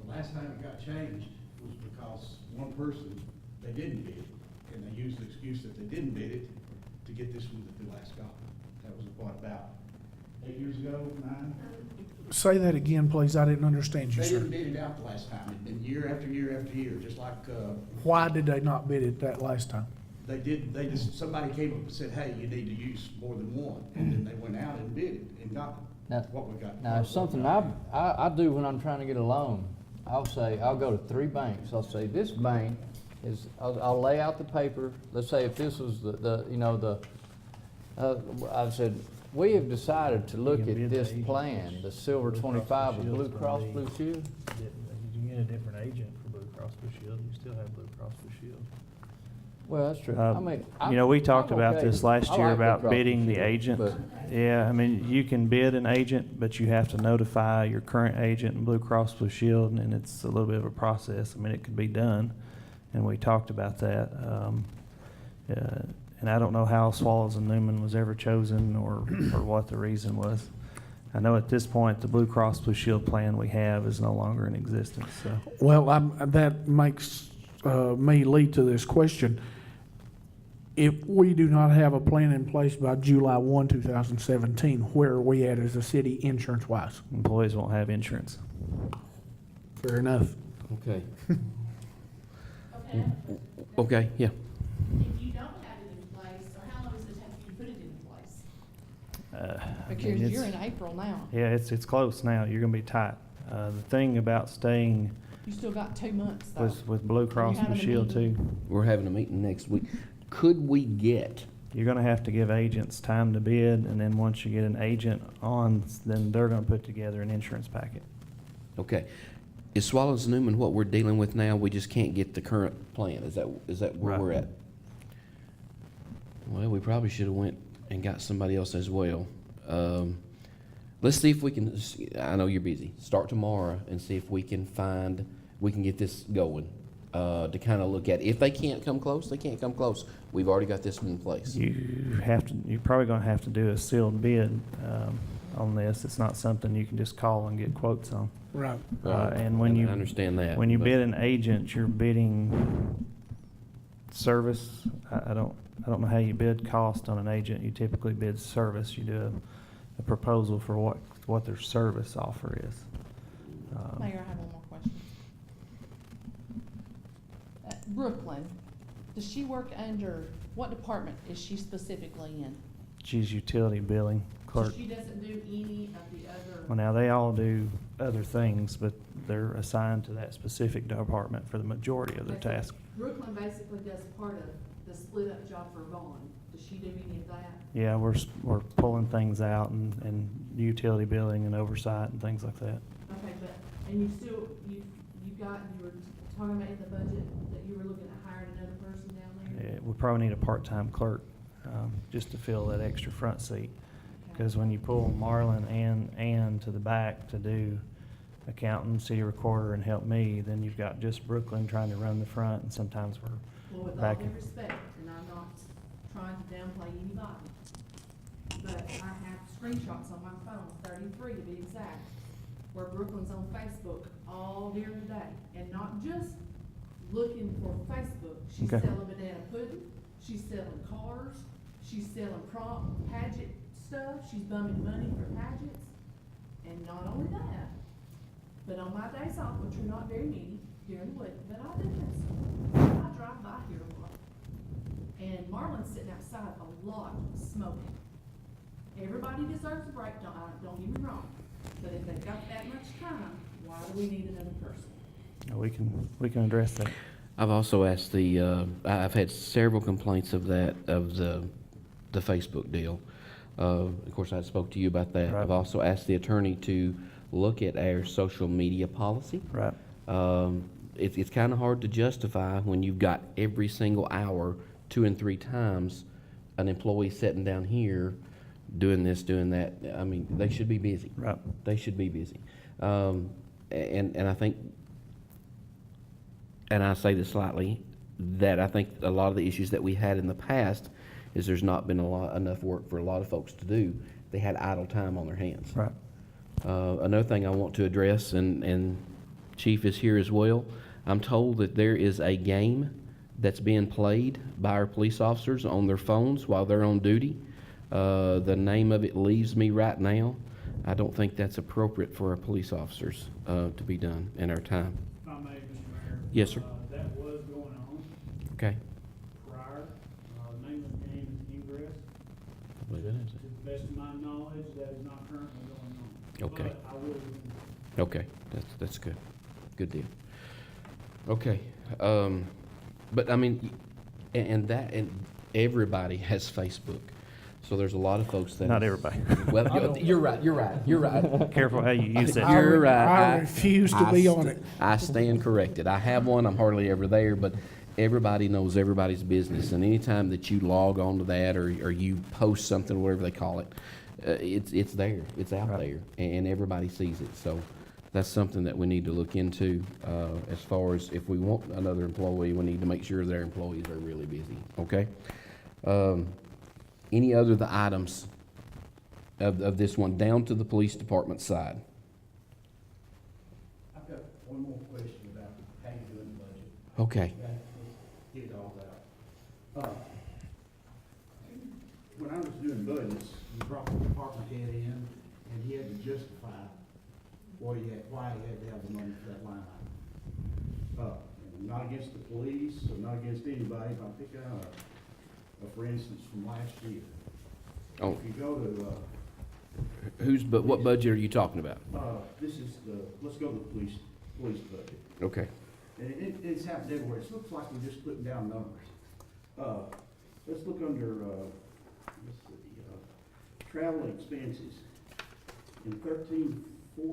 The last time it got changed was because one person, they didn't bid it, and they used the excuse that they didn't bid it to get this one to last go. That was what, about 8 years ago, 9? Say that again, please. I didn't understand you, They sir. didn't bid it out the last time. It'd been year after year after year, just like, Why did they not bid it that last time? they just, somebody came up and said, hey, you need to use more than one. And then they went out and bid it and got Now- what we got. Now, something I do when I'm trying to get a loan, I'll say, I'll go to 3 banks. I'll say, this bank is, I'll lay out the paper. Let's say if this was I said, we have decided to look You can at bid this the agent. plan, the Silver Blue Cross 25 Blue of Blue Shield's Cross gonna be- Blue Shield. You get a different agent for Blue Cross Blue Shield, you still have Blue Cross Blue Shield. Well, that's true. Uh, I mean, You know, we I'm talked about okay. this last I year like Blue about Cross Blue bidding the Shield, agent. but- Yeah, I mean, you can bid an agent, but you have to notify your current agent in Blue Cross Blue Shield, and it's a little bit of a process. I mean, it could be done, and we talked about that. And I don't know how Swallows and Newman was ever chosen or what the reason was. I know at this point, the Blue Cross Blue Shield plan we have is no longer in existence, so. Well, that makes me lead to this question. If we do not have a plan in place by July 1, 2017, where are we at as a city insurance-wise? Employees won't have insurance. Fair enough. Okay. Okay, Okay, yeah. if you don't have it in place, or how long does it take you to put it in place? I Because mean, you're it's- in April now. Yeah, it's close now. You're gonna be tight. The thing about staying You still got 2 months though. with Blue Cross Blue having a Shield too, meeting. We're having a meeting next week. Could we get, you're gonna have to give agents time to bid, and then once you get an agent on, then they're gonna put together an insurance packet. okay, is Swallows and Newman what we're dealing with now? We just can't get the current plan. Is that where Right. we're at? Well, we probably should have went and got somebody else as well. Let's see if we can, I know you're busy, start tomorrow and see if we can get this going, to kind of look at. If they can't come close, they can't come close. We've already got this one in place. You're probably gonna have to do a sealed bid, on this. It's not something you can just call and get quotes on. Right. And when you I understand that. When you but- bid an agent, you're bidding service. I don't know how you bid cost on an agent. You typically bid service. You do a proposal for what their service offer is. Mayor, I have one more question. Brooklyn, does she work under, what department is she specifically in? She's utility billing clerk. So she doesn't do any of the other? Well, now, they all do other things, but they're assigned to that specific department for the majority of their Okay, so tasks. Brooklyn basically does part of the split up job for Vaughn. Does she do any of that? Yeah, we're pulling things out and utility billing and oversight and things like that. Okay, but, and you still, you were talking about in the budget that you were looking at hiring another person down there? Yeah, we probably need a part-time clerk, just to fill that extra front seat. Because when you pull Marlon and Ann to the back to do accountant, city recorder, and help me, then you've got just Brooklyn trying to run the front, and sometimes we're Well, with all back due in. respect, and I'm not trying to downplay anybody, but I have screenshots on my phone, 33 to be exact, where Brooklyn's on Facebook all during the day, and not just looking for Facebook. She's Okay. selling banana pudding, she's selling cars, she's selling pageant stuff, she's bumming money for pageants, and not only that, but on my days off, which are not very many during the week, but I do have some, I drive by here a lot. And Marlon's sitting outside a lot smoking. Everybody deserves a break, don't get me wrong, but if they've got that much time, why do we need another person? We can address that. I've also asked I've had several complaints of that, of the Facebook deal. Of course, I spoke to you about that. Right. I've also asked the attorney to look at our social media policy. Right. It's kind of hard to justify when you've got every single hour, 2 and 3 times, an employee sitting down here doing this, doing that. I mean, they should be busy. Right. They should be busy. And I think, and I say this slightly, that I think a lot of the issues that we had in the past is there's not been enough work for a lot of folks to do. They had idle time on their hands. Right. Another thing I want to address, and Chief is here as well, I'm told that there is a game that's being played by our police officers on their phones while they're on duty. The name of it leaves me right now. I don't think that's appropriate for our police officers to be done in our time. If I may, Mr. Mayor. Yes, sir. That was going on Okay? prior. The name of the game is Ingress. I believe it is. To the best of my knowledge, that is not currently going on. Okay. But I will look into it. Okay, that's good. Good deal. Okay, but I mean, and everybody has Facebook. So there's a lot of folks that. Not everybody. Well, you're right. Careful how you use that. You're right. I refuse to be on it. I stand corrected. I have one. I'm hardly ever there, but everybody knows everybody's business. And anytime that you log on to that or you post something, whatever they call it, it's there. It's out there, and everybody sees it. So that's something that we need to look into as far as if we want another employee, we need to make sure their employees are really busy. Okay. Any other the items of this one down to the police department side? I've got one more question about how you doing the budget. Okay. Okay, let's get it all out. When I was doing budgets, you brought the department head in, and he had to justify why he had to have the money for that line item. And not against the police, or not against anybody, but I'm picking out for instance, from last year. Oh, If you go to, but what budget are you talking about? this is let's go to the police budget. Okay. And it's happened everywhere. It looks like we're just putting down numbers. Let's look under, travel expenses. In 13-14, let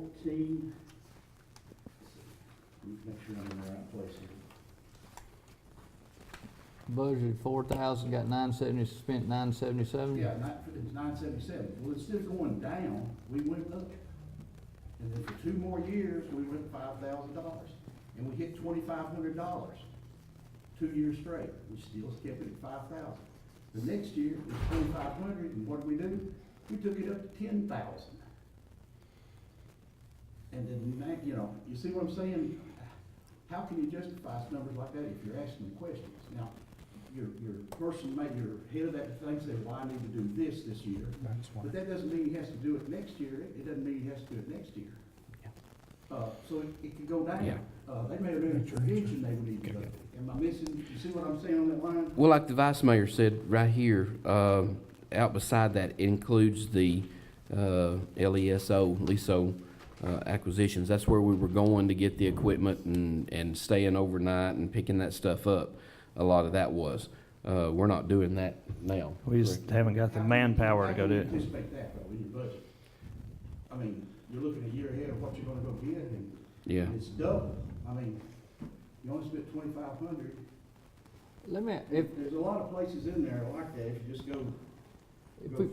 me make sure I'm in the right place here. Budgeted 4,000, got 970, spent 977. Yeah, it's 977. Well, instead of going down, we went up. And then for 2 more years, we went $5,000. And we hit $2,500, 2 years straight. We still kept it at 5,000. The next year was 2,500, and what did we do? We took it up to 10,000. And then, you see what I'm saying? How can you justify numbers like that if you're asking questions? Now, your person, maybe your head of that thing said, well, I need to do this year. But that doesn't mean he has to do it next year. It doesn't mean he has to do it next year. So it could go down. Yeah. They may have been a prevention they would need to do. Am I missing, you see what I'm saying on that line? Well, like the vice mayor said right here, out beside that, it includes the LESO acquisitions. That's where we were going to get the equipment and staying overnight and picking that stuff up. A lot of that was. We're not doing that now. We just haven't got the manpower to go do How it. can you anticipate that though in your budget? I mean, you're looking a year ahead of what you're gonna go get and Yeah. it's double. I mean, you only spent 2,500. Let me, There's a lot of places in there like that if you just go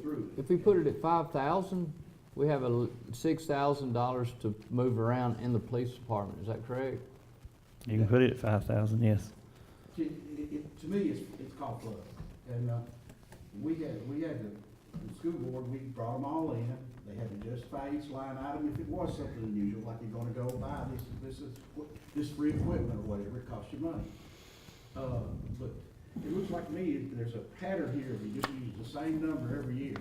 through. if we put it at 5,000, we have $6,000 to move around in the police department, is that correct? You can put it at 5,000, yes. To me, it's called flood. And, we had the school board, we brought them all in. They had to justify each line item if it was something unusual, like you're gonna go buy this free equipment or whatever, it costs you money. But it looks like to me, there's a pattern here, we just use the same number every year.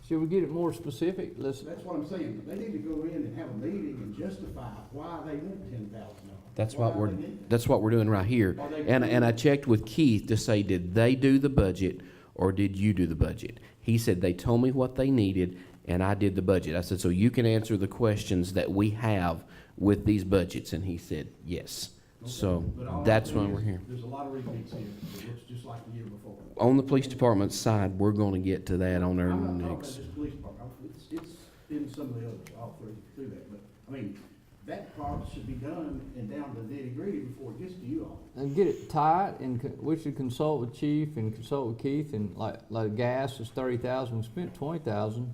Should we get it more specific? Let's, That's what I'm saying, they need to go in and have a meeting and justify why they want $10,000. That's what we're doing right here. And I checked with Keith to say, did they do the budget or did you do the budget? He said they told me what they needed and I did the budget. I said, so you can answer the questions that we have with these budgets? And he said, yes. So But all I'm that's saying why we're is, here. There's a lot of repeats here. It looks just like the year before. On the police department side, we're gonna get to that on our I'm not talking about next. just police department. It's in some of the others, all three do that. But, I mean, that part should be done and down to the nitty gritty before it gets to you all. And get it tight, and we should consult with Chief and consult with Keith, and like gas is 30,000, we spent 20,000.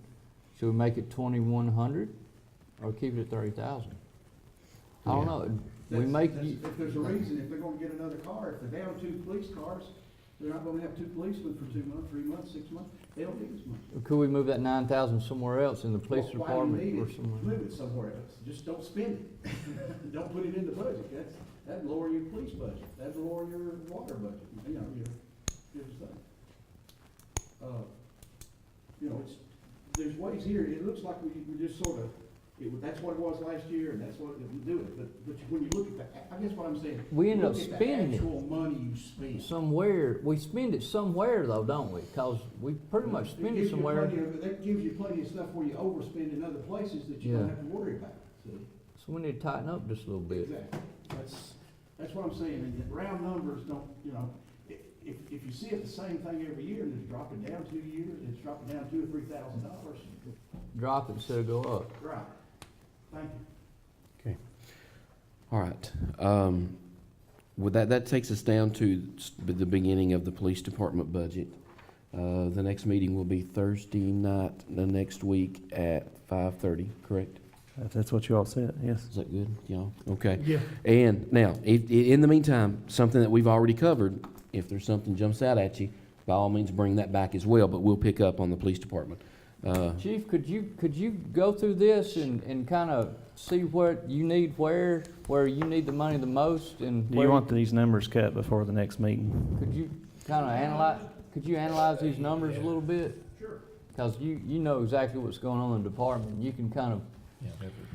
Should we make it 2,100, or keep it at 30,000? I don't Yeah. know, we make, If there's a reason, if they're gonna get another car, if they're down 2 police cars, they're not gonna have 2 policemen for 2 months, 3 months, 6 months. They don't need as much. could we move that 9,000 somewhere else in the police Well, department Why do you or need it? somewhere? Move it somewhere else. Just don't spend it. Don't put it in the budget. That'd lower your police budget. That'd lower your water budget, you know, your stuff. You know, there's ways here. It looks like we just sort of, that's what it was last year, and that's what we do it. But when you look at that, I guess what I'm saying. We end up look at the spending it. actual money you spend. Somewhere, we spend it somewhere though, don't we? Cause we pretty much spend it somewhere. That gives you plenty of stuff where you overspend in other places that you don't Yeah. have to worry about, see? So we need to tighten up just a little bit. Exactly. That's what I'm saying, and round numbers don't, you know, if you see it the same thing every year, and it's dropping down 2 years, it's dropping down $2,000 or $3,000. Drop it instead of go up. Right. Thank you. All right. With that takes us down to the beginning of the police department budget. The next meeting will be Thursday night, the next week at 5:30, correct? If that's what you all said, yes. Is that good, y'all? Okay. Yeah. And now, in the meantime, something that we've already covered, if there's something jumps out at you, by all means, bring that back as well, but we'll pick up on the police department. Chief, could you go through this and kind of see what you need, where you need the money the most, and Do where you want these numbers cut before the next meeting? could you kind of analyze these numbers a little bit? Sure. Because you know exactly what's going on in the department. You can kind of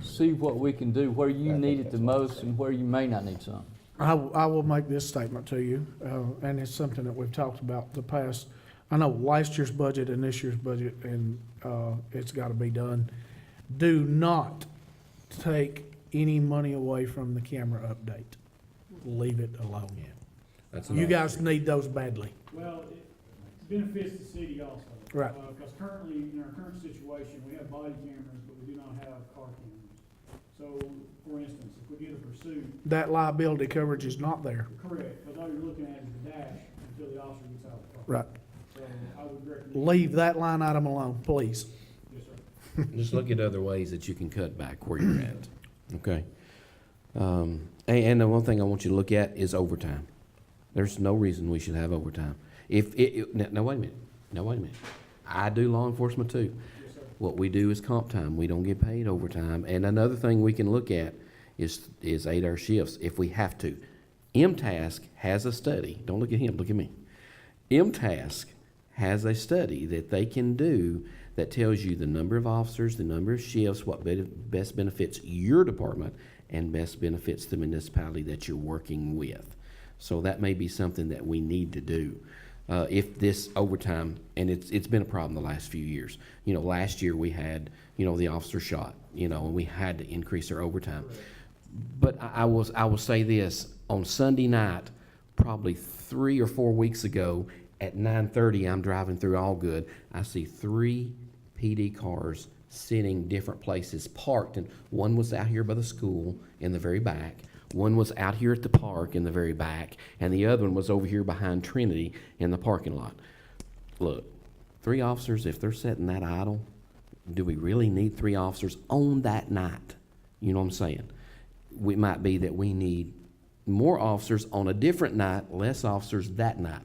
see what we can do, where you need it the most and where you may not need some. I will make this statement to you, and it's something that we've talked about the past. I know last year's budget and this year's budget, and it's got to be done. Do not take any money away from the camera update. Leave it alone. That's You guys need those badly. Well, it benefits the city also. Right. Because currently, in our current situation, we have body cameras, but we do not have car cameras. So, for instance, if we get a pursuit, That liability coverage is not there. correct, because all you're looking at is the dash until the officer gets out of the car. Right. So I would recommend. Leave that line item alone, please. Yes, sir. Just look at other ways that you can cut back where you're at, okay? And the one thing I want you to look at is overtime. There's no reason we should have overtime. Now, wait a minute. I do law enforcement too. Yes, sir. What we do is comp time. We don't get paid overtime. And another thing we can look at is 8-hour shifts if we have to. MTask has a study. Don't look at him, look at me. MTask has a study that they can do that tells you the number of officers, the number of shifts, what best benefits your department and best benefits the municipality that you're working with. So that may be something that we need to do. If this overtime, and it's been a problem the last few years. You know, last year we had, the officer shot, and we had to increase our overtime. But I will say this, on Sunday night, probably 3 or 4 weeks ago, at 9:30, I'm driving through Allgood, I see 3 PD cars sitting different places parked, and one was out here by the school in the very back, one was out here at the park in the very back, and the other one was over here behind Trinity in the parking lot. Look, 3 officers, if they're sitting that idle, do we really need 3 officers on that night? You know what I'm saying? It might be that we need more officers on a different night, less officers that night.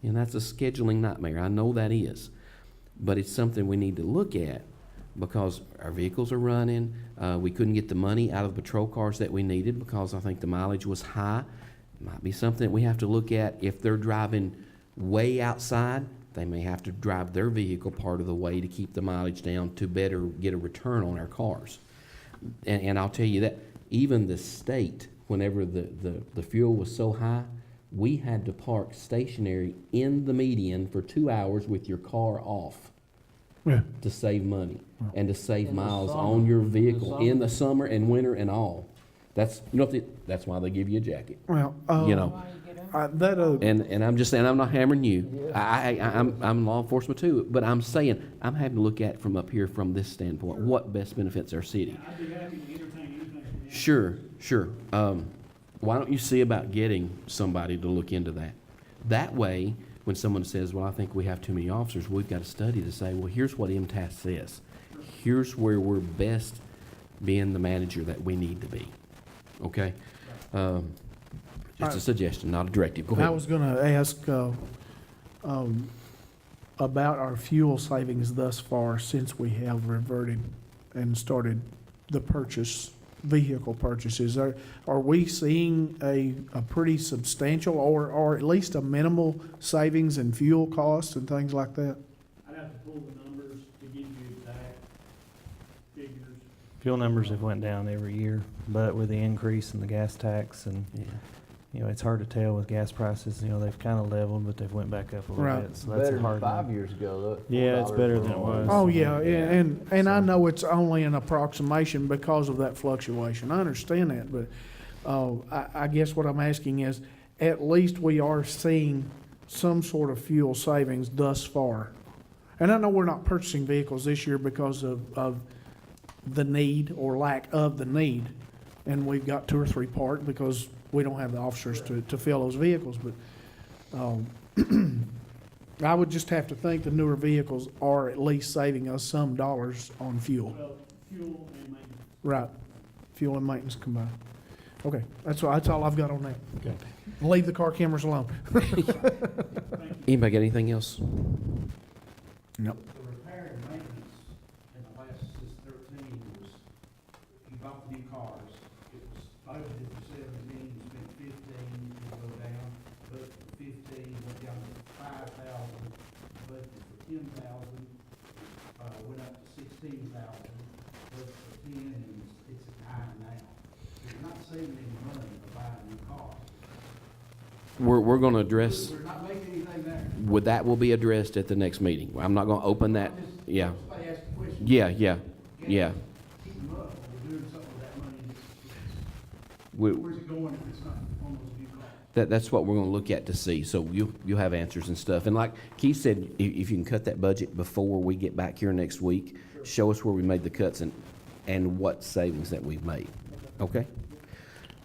And that's a scheduling nightmare. I know that is. But it's something we need to look at because our vehicles are running. We couldn't get the money out of the patrol cars that we needed because I think the mileage was high. It might be something that we have to look at. If they're driving way outside, they may have to drive their vehicle part of the way to keep the mileage down to better get a return on our cars. And I'll tell you that even the state, whenever the fuel was so high, we had to park stationary in the median for 2 hours with your car off Yeah. to save money and to save In the miles summer. on your In the vehicle in summer. the summer and winter and all. That's, you know, that's why they give you a jacket, Well, you know? And I'm just saying, I'm not hammering you. I'm law enforcement too, but I'm saying, I'm having to look at it from up here from this standpoint, what best benefits our city. I'd be happy to entertain anything from you. Sure, sure. Why don't you see about getting somebody to look into that? That way, when someone says, well, I think we have too many officers, we've got a study to say, well, here's what MTS says. Here's where we're best being the manager that we need to be. Okay? Just a suggestion, not a directive. Go I ahead. was gonna ask, about our fuel savings thus far since we have reverted and started the vehicle purchases. Are we seeing a pretty substantial or at least a minimal savings in fuel costs and things like that? I'd have to pull the numbers to give you exact figures. Fuel numbers have went down every year, but with the increase in the gas tax and, Yeah. you know, it's hard to tell with gas prices. You know, they've kind of leveled, but they've went back up a little Right. bit. So that's Better a than hard 5 one. years ago, look. Yeah, it's $4 better for than it oil. was. Oh, yeah, and I So- know it's only an approximation because of that fluctuation. I understand that, but, I guess what I'm asking is, at least we are seeing some sort of fuel savings thus far. And I know we're not purchasing vehicles this year because of the need or lack of the need. And we've got 2 or 3 parked because we don't have the officers to fill those vehicles, but, I would just have to think the newer vehicles are at least saving us some dollars on fuel. Well, fuel and maintenance. Right, fuel and maintenance combined. Okay, that's all I've got on that. Okay. Leave the car cameras alone. Anybody got anything else? Nope. The repair and maintenance in the last, since 13 was, you bought new cars, it was budgeted for 17, you spent 15, it will go down, but 15 went down to 5,000, budgeted for 10,000, went up to 16,000, but for 10, and it's at 9 now. You're not saving any money by buying a new car. We're gonna address, We're not making anything there. that will be addressed at the next meeting. I'm not gonna open that, yeah. Somebody asked a question. Yeah. Keep them up, we're doing something with that money. We, Where's it going if it's not on those new cars? that's what we're gonna look at to see, so you'll have answers and stuff. And like Keith said, if you can cut that budget before we get back here next week, show us where we made the cuts and what savings that we've made. Okay?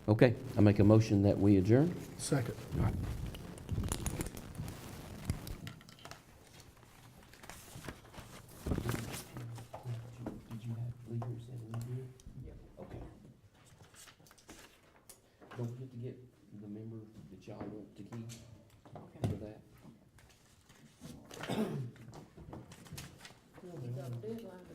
Okay, I make a motion that we adjourn. Second. All right. Did you have leaders in here? Yeah. Okay. Don't forget to get the member that y'all want to keep for that. You got a deadline to